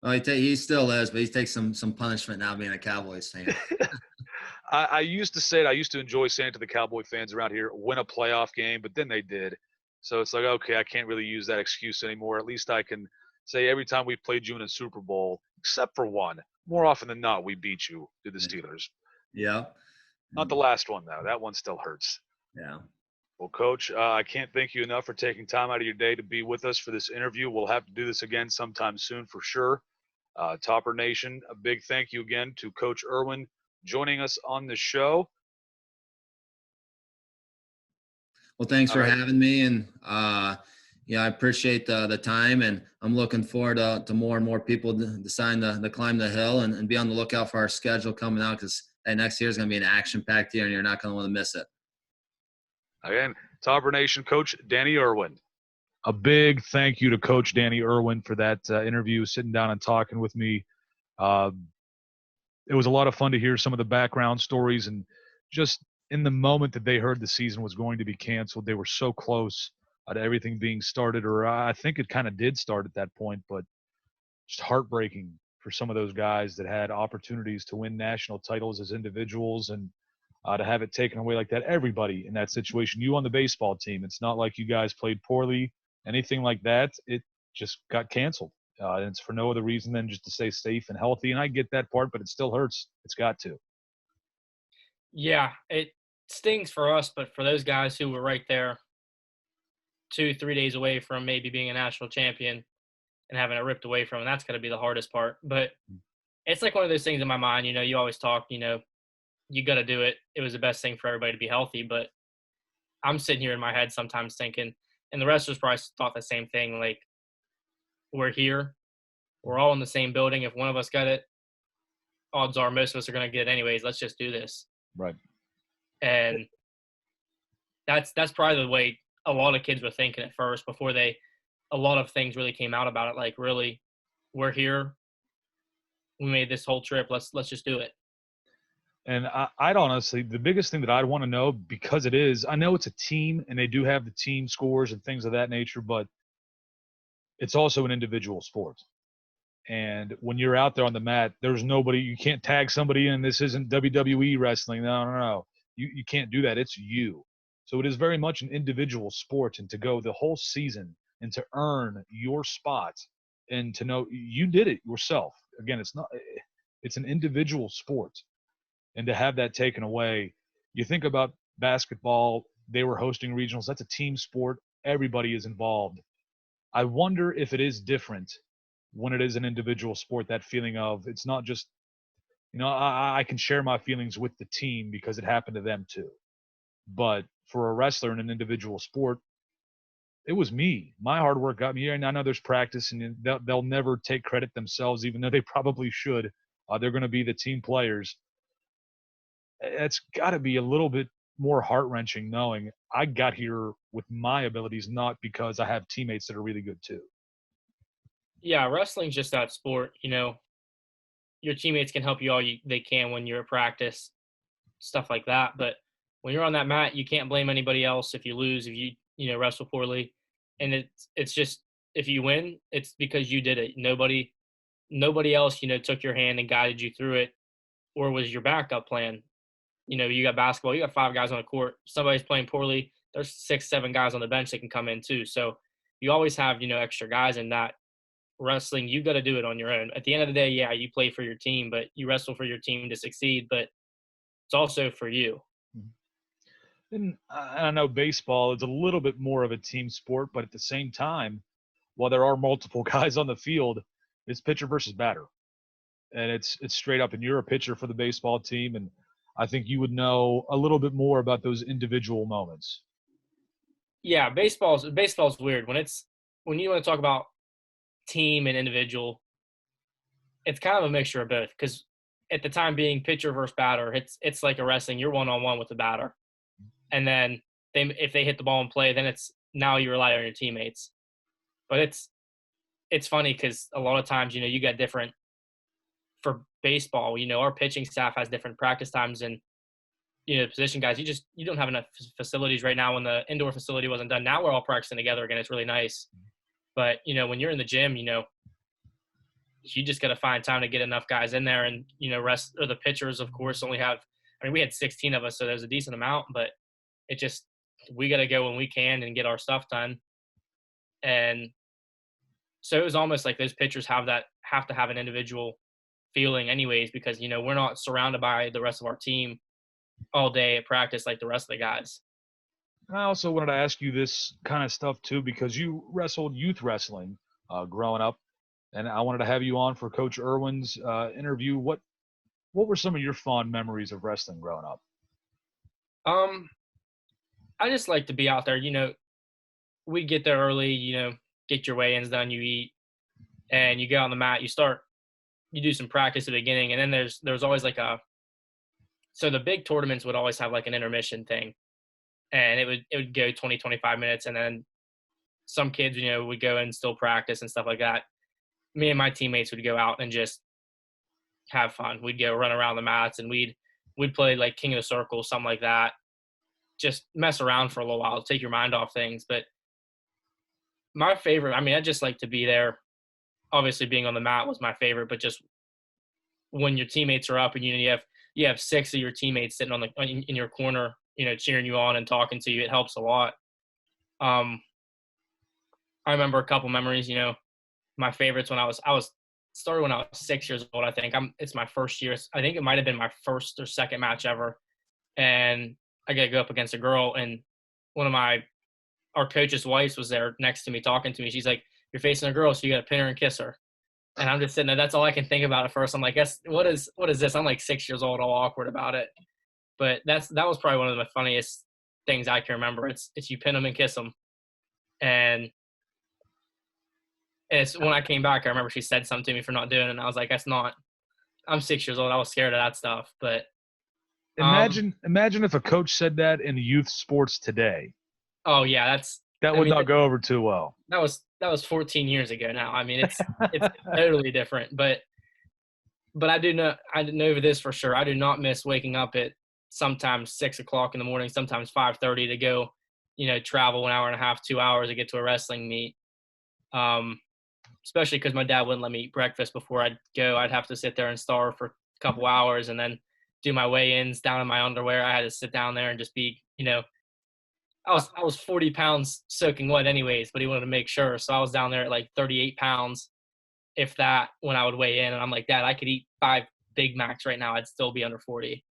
Well, he still is, but he takes some punishment now being a Cowboys fan. I used to say it. I used to enjoy saying to the Cowboy fans around here, win a playoff game, but then they did. So it's like, okay, I can't really use that excuse anymore. At least I can say every time we've played you in a Super Bowl, except for one, more often than not, we beat you to the Steelers. Yeah. Not the last one, though. That one still hurts. Yeah. Well, Coach, I can't thank you enough for taking time out of your day to be with us for this interview. We'll have to do this again sometime soon for sure. Topper Nation, a big thank you again to Coach Irwin joining us on the show. Well, thanks for having me, and I appreciate the time, and I'm looking forward to more and more people deciding to climb the hill, and be on the lookout for our schedule coming out, because next year is going to be an action-packed year, and you're not going to want to miss it. Again, Topper Nation coach Danny Irwin. A big thank you to Coach Danny Irwin for that interview, sitting down and talking with me. It was a lot of fun to hear some of the background stories and just in the moment that they heard the season was going to be canceled, they were so close to everything being started, or I think it kind of did start at that point, but just heartbreaking for some of those guys that had opportunities to win national titles as individuals, and to have it taken away like that. Everybody in that situation, you on the baseball team, it's not like you guys played poorly, anything like that. It just got canceled. And it's for no other reason than just to stay safe and healthy. And I get that part, but it still hurts. It's got to. Yeah, it stings for us, but for those guys who were right there 2-3 days away from maybe being a national champion and having it ripped away from them, that's got to be the hardest part. But it's like one of those things in my mind, you always talk, you got to do it. It was the best thing for everybody to be healthy. But I'm sitting here in my head sometimes thinking, and the wrestlers probably thought the same thing, like, we're here. We're all in the same building. If one of us got it, odds are most of us are going to get it anyways. Let's just do this. Right. And that's probably the way a lot of kids were thinking at first before a lot of things really came out about it. Like, really, we're here. We made this whole trip. Let's just do it. And I'd honestly, the biggest thing that I'd want to know, because I know it's a team and they do have the team scores and things of that nature, but it's also an individual sport. And when you're out there on the mat, there's nobody, you can't tag somebody in. This isn't WWE wrestling. No. You can't do that. It's you. So it is very much an individual sport, and to go the whole season and to earn your spot and to know you did it yourself. Again, it's an individual sport. And to have that taken away, you think about basketball, they were hosting regionals. That's a team sport. Everybody is involved. I wonder if it is different when it is an individual sport, that feeling of it's not just, I can share my feelings with the team because it happened to them too. But for a wrestler in an individual sport, it was me. My hard work got me here. And I know there's practice, and they'll never take credit themselves, even though they probably should. They're going to be the team players. It's got to be a little bit more heart-wrenching knowing I got here with my abilities, not because I have teammates that are really good too. Yeah, wrestling's just that sport. Your teammates can help you all they can when you're at practice, stuff like that. But when you're on that mat, you can't blame anybody else if you lose, if you wrestle poorly. And it's just, if you win, it's because you did it. Nobody else, took your hand and guided you through it, or was your backup plan. You got basketball, you got 5 guys on the court. Somebody's playing poorly, there's 6, 7 guys on the bench that can come in too. So you always have, extra guys in that. Wrestling, you got to do it on your own. At the end of the day, yeah, you play for your team, but you wrestle for your team to succeed, but it's also for you. And I know baseball is a little bit more of a team sport, but at the same time, while there are multiple guys on the field, it's pitcher versus batter. And it's straight up, and you're a pitcher for the baseball team, and I think you would know a little bit more about those individual moments. Yeah, baseball's weird. When you want to talk about team and individual, it's kind of a mixture of both, because at the time being pitcher versus batter, it's like a wrestling. You're one-on-one with the batter, and then if they hit the ball in play, then it's now you rely on your teammates. But it's funny because a lot of times you got different. For baseball, our pitching staff has different practice times, and position guys, you don't have enough facilities right now. When the indoor facility wasn't done, now we're all practicing together again. It's really nice. But when you're in the gym, you just got to find time to get enough guys in there, and rest, or the pitchers, of course, only have. I mean, we had 16 of us, so there's a decent amount, but we got to go when we can and get our stuff done. And so it was almost like those pitchers have to have an individual feeling, anyways, because we're not surrounded by the rest of our team all day at practice like the rest of the guys. I also wanted to ask you this kind of stuff too, because you wrestled youth wrestling growing up, and I wanted to have you on for Coach Irwin's interview. What were some of your fond memories of wrestling growing up? I just like to be out there. We get there early. Get your weigh-ins done. You eat, and you get on the mat. You do some practice at the beginning, and then there's always so the big tournaments would always have like an intermission thing. And it would go 20, 25 minutes. And then some kids, would go and still practice and stuff like that. Me and my teammates would go out and just have fun. We'd go run around the mats, and we'd play like King of the Circle, something like that. just mess around for a little while, take your mind off things. But my favorite, I mean, I just like to be there. Obviously, being on the mat was my favorite, but just when your teammates are up and you have six of your teammates sitting in your corner, cheering you on and talking to you, it helps a lot. I remember a couple memories. My favorites when I was started when I was 6 years old. I think it's my first year. I think it might have been my first or second match ever, and I got to go up against a girl, and one of our coach's wives was there next to me talking to me. She's like, "You're facing a girl, so you got to pin her and kiss her." And I'm just sitting there. That's all I can think about at first. I'm like, what is this? I'm like 6 years old, all awkward about it. But that was probably one of the funniest things I can remember. It's you pin them and kiss them, and it's when I came back. I remember she said something to me for not doing it, and I was like, "That's not." I'm 6 years old. I was scared of that stuff, but Imagine if a coach said that in youth sports today. Oh yeah, that would not go over too well. That was 14 years ago now. I mean, it's totally different. But I know this for sure. I do not miss waking up at sometimes 6 o'clock in the morning, sometimes 5:30 to go, travel an hour and a half, 2 hours to get to a wrestling meet. Especially because my dad wouldn't let me eat breakfast before I'd go. I'd have to sit there and starve for a couple hours and then do my weigh-ins down in my underwear. I had to sit down there and just be, I was 40 pounds soaking wet anyways, but he wanted to make sure. So I was down there at like 38 pounds, if that, when I would weigh in. And I'm like, Dad, I could eat 5 Big Macs right now. I'd still be under 40.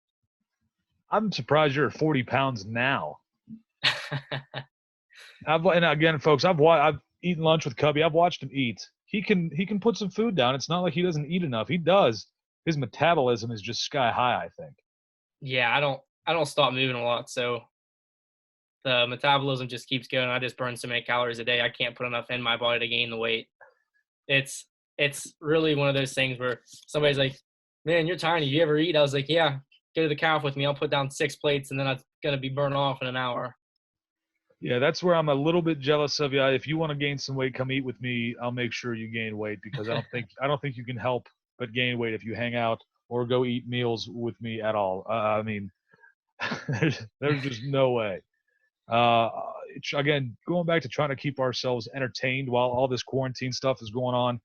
I'm surprised you're at 40 pounds now. And again, folks, I've eaten lunch with Cubby. I've watched him eat. He can put some food down. It's not like he doesn't eat enough. He does. His metabolism is just sky high, I think. Yeah, I don't stop moving a lot, so the metabolism just keeps going. I just burn so many calories a day. I can't put enough in my body to gain the weight. It's really one of those things where somebody's like, "Man, you're tiny. You ever eat?" I was like, "Yeah, go to the calf with me. I'll put down 6 plates, and then I'm gonna be burned off in an hour." Yeah, that's where I'm a little bit jealous of you. If you want to gain some weight, come eat with me. I'll make sure you gain weight because I don't think you can help but gain weight if you hang out or go eat meals with me at all. I mean, there's just no way. Again, going back to trying to keep ourselves entertained while all this quarantine stuff is going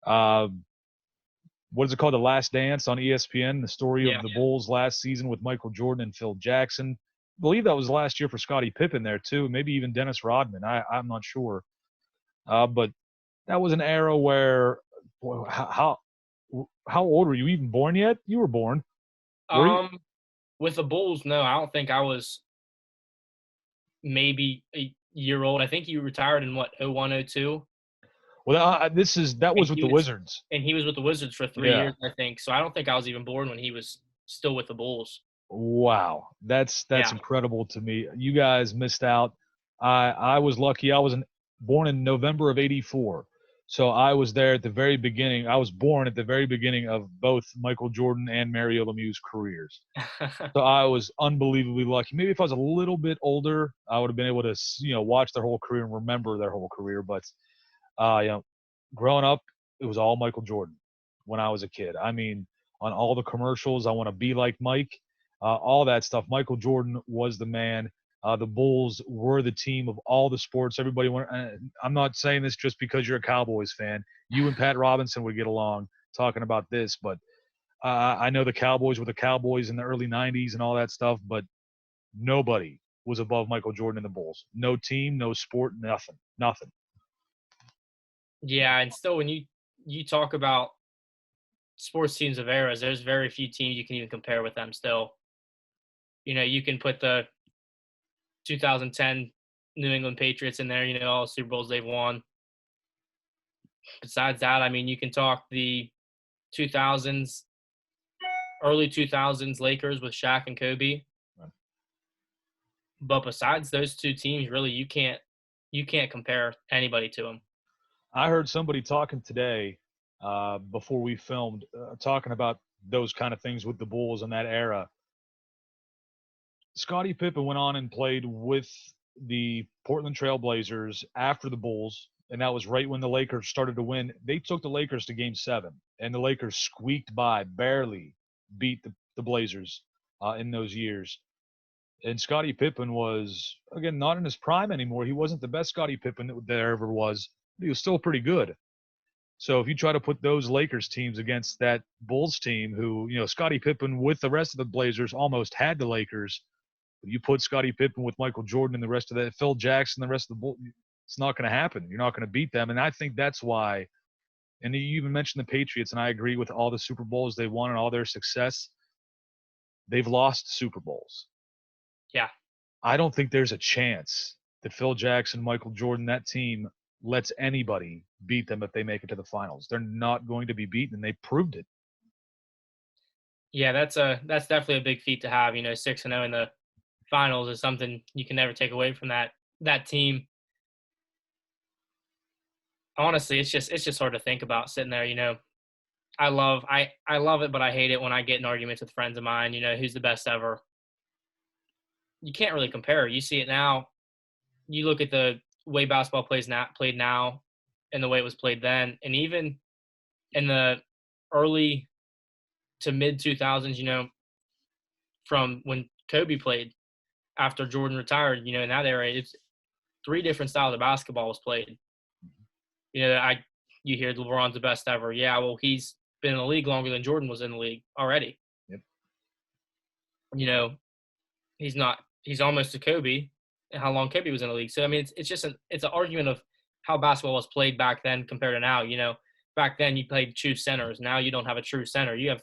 on. What is it called? The Last Dance on ESPN, the story of the Bulls last season with Michael Jordan and Phil Jackson. I believe that was last year for Scottie Pippen there too, maybe even Dennis Rodman. I'm not sure. But that was an era where, boy, how old were you? Even born yet? You were born. With the Bulls, no, I don't think I was maybe a year old. I think he retired in 01, 02. Well, that was with the Wizards. And he was with the Wizards for 3 years, I think. So I don't think I was even born when he was still with the Bulls. Wow. That's incredible to me. You guys missed out. I was lucky. I was born in November of 84. So I was there at the very beginning. I was born at the very beginning of both Michael Jordan and Mario Lemieux's careers. So I was unbelievably lucky. Maybe if I was a little bit older, I would have been able to, watch their whole career and remember their whole career. But, growing up, it was all Michael Jordan when I was a kid. I mean, on all the commercials, I want to be like Mike, all that stuff. Michael Jordan was the man. The Bulls were the team of all the sports. Everybody went. I'm not saying this just because you're a Cowboys fan. You and Pat Robinson would get along talking about this, but I know the Cowboys were the Cowboys in the early 90s and all that stuff, but nobody was above Michael Jordan and the Bulls. No team, no sport, nothing. Yeah, and still when you talk about sports teams of eras, there's very few teams you can even compare with them still. You can put the 2010 New England Patriots in there, all the Super Bowls they've won. Besides that, I mean, you can talk the 2000s, early 2000s Lakers with Shaq and Kobe. Right. But besides those two teams, really, you can't compare anybody to them. I heard somebody talking today before we filmed, talking about those kind of things with the Bulls in that era. Scottie Pippen went on and played with the Portland Trail Blazers after the Bulls, and that was right when the Lakers started to win. They took the Lakers to Game 7, and the Lakers squeaked by, barely beat the Blazers in those years. And Scottie Pippen was, again, not in his prime anymore. He wasn't the best Scottie Pippen that there ever was, but he was still pretty good. So if you try to put those Lakers teams against that Bulls team, who, Scottie Pippen with the rest of the Blazers almost had the Lakers, but you put Scottie Pippen with Michael Jordan and the rest of that, Phil Jackson, the rest of the Bulls, it's not going to happen. You're not going to beat them. And I think that's why, and you even mentioned the Patriots, and I agree with all the Super Bowls they won and all their success. They've lost Super Bowls. Yeah. I don't think there's a chance that Phil Jackson, Michael Jordan, that team lets anybody beat them if they make it to the finals. They're not going to be beaten, and they proved it. Yeah, that's definitely a big feat to have. 6-0 in the finals is something you can never take away from that team. Honestly, it's just hard to think about sitting there. I love it, but I hate it when I get in arguments with friends of mine. Who's the best ever? You can't really compare. You see it now. You look at the way basketball played now, and the way it was played then, and even in the early to mid 2000s. From when Kobe played after Jordan retired. In that era, it's 3 different styles of basketball was played. You hear LeBron's the best ever. Yeah, well, he's been in the league longer than Jordan was in the league already. Yep. He's not. He's almost to Kobe, and how long Kobe was in the league. So I mean, it's just it's an argument of how basketball was played back then compared to now. Back then you played true centers. Now you don't have a true center. You have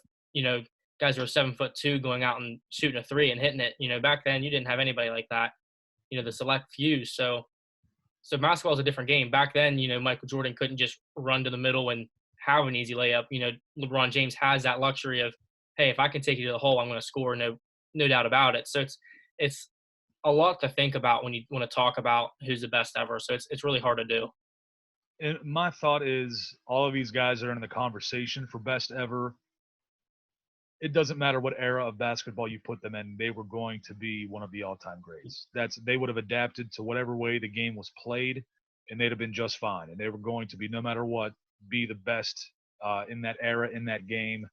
guys who are 7'2" going out and shooting a 3 and hitting it. Back then you didn't have anybody like that. The select few. So basketball is a different game. Back then, Michael Jordan couldn't just run to the middle and have an easy layup. LeBron James has that luxury of, hey, if I can take you to the hole, I'm going to score. No doubt about it. So it's a lot to think about when you want to talk about who's the best ever. So it's really hard to do. And my thought is all of these guys that are in the conversation for best ever, it doesn't matter what era of basketball you put them in, they were going to be one of the all-time greats. They would have adapted to whatever way the game was played, and they'd have been just fine. And they were going to be, no matter what, be the best in that era, in that game.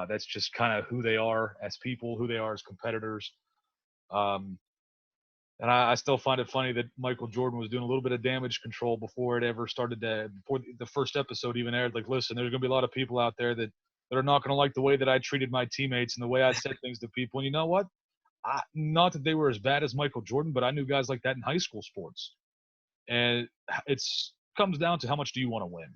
That's just kind of who they are as people, who they are as competitors. And I still find it funny that Michael Jordan was doing a little bit of damage control before it ever started before the first episode even aired. Like, listen, there's going to be a lot of people out there that are not going to like the way that I treated my teammates and the way I said things to people. And you know what? Not that they were as bad as Michael Jordan, but I knew guys like that in high school sports. And it's comes down to how much do you want to win.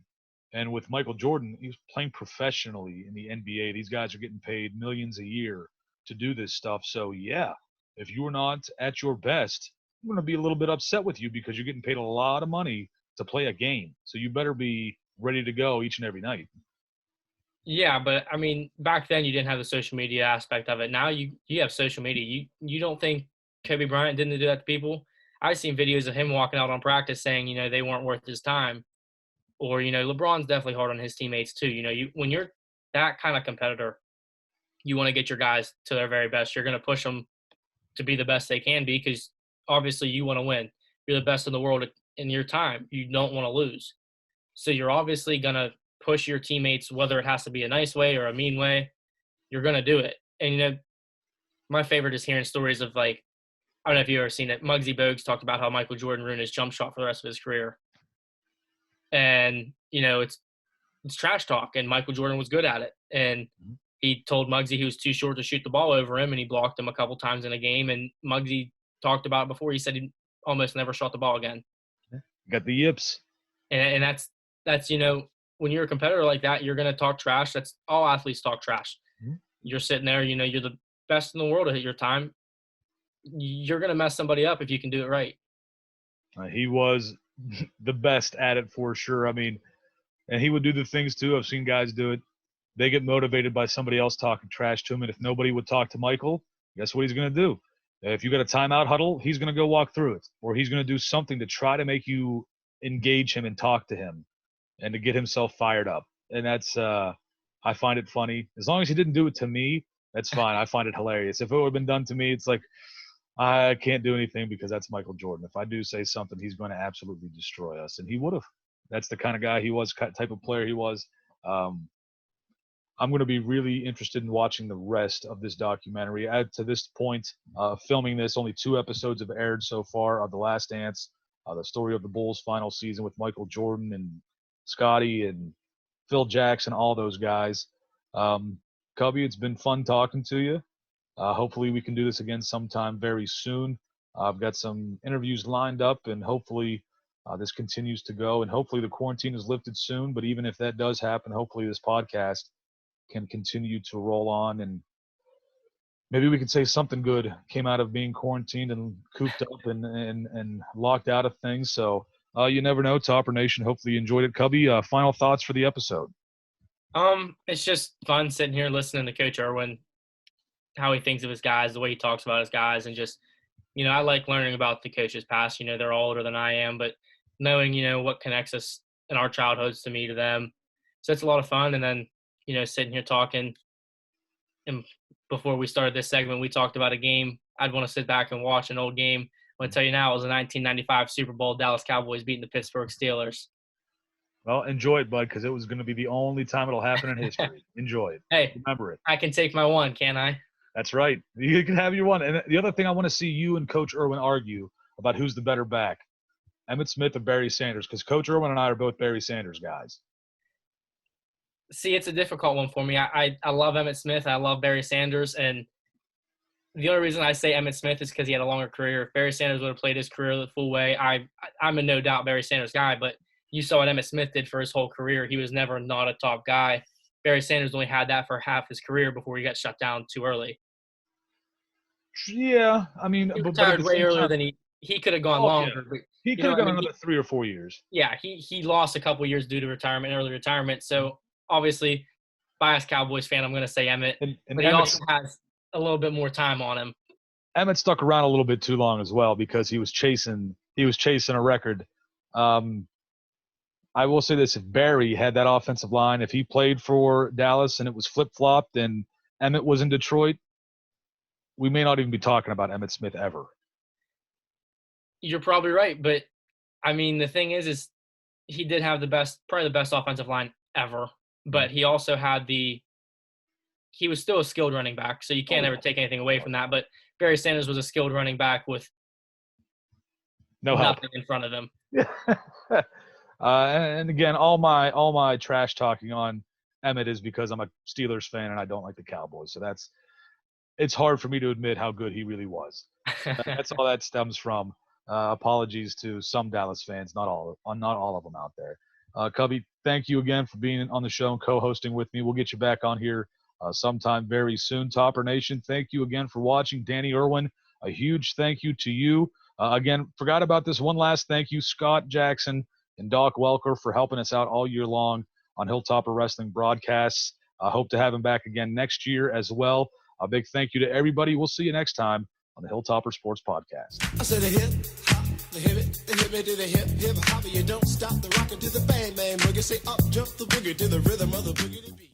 And with Michael Jordan, he was playing professionally in the NBA. These guys are getting paid millions a year to do this stuff. So, yeah, if you're not at your best, I'm going to be a little bit upset with you because you're getting paid a lot of money to play a game. So you better be ready to go each and every night. Yeah, but I mean, back then you didn't have the social media aspect of it. Now you have social media. You don't think Kobe Bryant didn't do that to people? I've seen videos of him walking out on practice saying, they weren't worth his time. Or, LeBron's definitely hard on his teammates too. When you're that kind of competitor, you want to get your guys to their very best. You're going to push them to be the best they can be because obviously you want to win. You're the best in the world in your time. You don't want to lose. So you're obviously going to push your teammates, whether it has to be a nice way or a mean way. You're going to do it. And, my favorite is hearing stories of I don't know if you've ever seen it. Muggsy Bogues talked about how Michael Jordan ruined his jump shot for the rest of his career. And, it's trash talk, and Michael Jordan was good at it. And he told Muggsy he was too short to shoot the ball over him, and he blocked him a couple times in a game. And Muggsy talked about it before. He said he almost never shot the ball again. Got the yips. And that's when you're a competitor like that, you're going to talk trash. That's all athletes talk trash. Mm-hmm. You're sitting there, you're the best in the world at your time. You're going to mess somebody up if you can do it right. He was the best at it for sure. I mean, and he would do the things too. I've seen guys do it. They get motivated by somebody else talking trash to him. And if nobody would talk to Michael, guess what he's going to do? If you got a timeout huddle, he's going to go walk through it, or he's going to do something to try to make you engage him and talk to him and to get himself fired up. And that's, I find it funny. As long as he didn't do it to me, that's fine. I find it hilarious. If it would have been done to me, it's like, I can't do anything because that's Michael Jordan. If I do say something, he's going to absolutely destroy us. And he would have. That's the kind of guy he was, type of player he was. I'm going to be really interested in watching the rest of this documentary. To this point, filming this, only 2 episodes have aired so far of The Last Dance, the story of the Bulls' final season with Michael Jordan and Scotty and Phil Jackson, all those guys. Cubby, it's been fun talking to you. Hopefully we can do this again sometime very soon. I've got some interviews lined up, and hopefully this continues to go, and hopefully the quarantine is lifted soon. But even if that does happen, hopefully this podcast can continue to roll on, and maybe we could say something good came out of being quarantined and cooped up and locked out of things. So you never know. Topper Nation, hopefully you enjoyed it. Cubby, final thoughts for the episode? It's just fun sitting here listening to Coach Irwin, how he thinks of his guys, the way he talks about his guys, and just, I like learning about the coaches past. They're all older than I am, but knowing, what connects us in our childhoods to me, to them. So it's a lot of fun. And then, sitting here talking, and before we started this segment, we talked about a game I'd want to sit back and watch, an old game. I'm going to tell you now, it was a 1995 Super Bowl, Dallas Cowboys beating the Pittsburgh Steelers. Well, enjoy it, bud, because it was going to be the only time it'll happen in history. Enjoy it. Hey, remember it. I can take my one, can't I? That's right. You can have your one. And the other thing, I want to see you and Coach Irwin argue about who's the better back, Emmitt Smith or Barry Sanders, because Coach Irwin and I are both Barry Sanders guys. See, it's a difficult one for me. I love Emmitt Smith. I love Barry Sanders. And the only reason I say Emmitt Smith is because he had a longer career. If Barry Sanders would have played his career the full way, I'm a no doubt Barry Sanders guy. But you saw what Emmitt Smith did for his whole career. He was never not a top guy. Barry Sanders only had that for half his career before he got shut down too early. Yeah, I mean, he retired way earlier than he could have gone longer. Yeah. He could have gone another 3 or 4 years. Yeah, he lost a couple years due to early retirement. So obviously, biased Cowboys fan, I'm going to say Emmitt. And but he also has a little bit more time on him. Emmitt stuck around a little bit too long as well because he was chasing a record. I will say this: if Barry had that offensive line, if he played for Dallas and it was flip-flopped and Emmitt was in Detroit, we may not even be talking about Emmitt Smith ever. You're probably right, but I mean, the thing is he did have probably the best offensive line ever, but he also had he was still a skilled running back, so you can't ever take anything away from that. But Barry Sanders was a skilled running back with nothing in front of him. And again, all my trash talking on Emmitt is because I'm a Steelers fan and I don't like the Cowboys. So it's hard for me to admit how good he really was. That's all that stems from. Apologies to some Dallas fans, not all of them out there. Cubby, thank you again for being on the show and co-hosting with me. We'll get you back on here sometime very soon. Topper Nation, thank you again for watching. Danny Irwin, a huge thank you to you. Again, forgot about this one last thank you, Scott Jackson and Doc Welker, for helping us out all year long on Hilltopper Wrestling broadcasts. I hope to have him back again next year as well. A big thank you to everybody. We'll see you next time on the Hilltopper Sports Podcast. I said a hip hop, the hip it to the hip hop. You don't stop the rockin' to the bang bang boogie. Say up jump the boogie to the rhythm of the boogie to beat.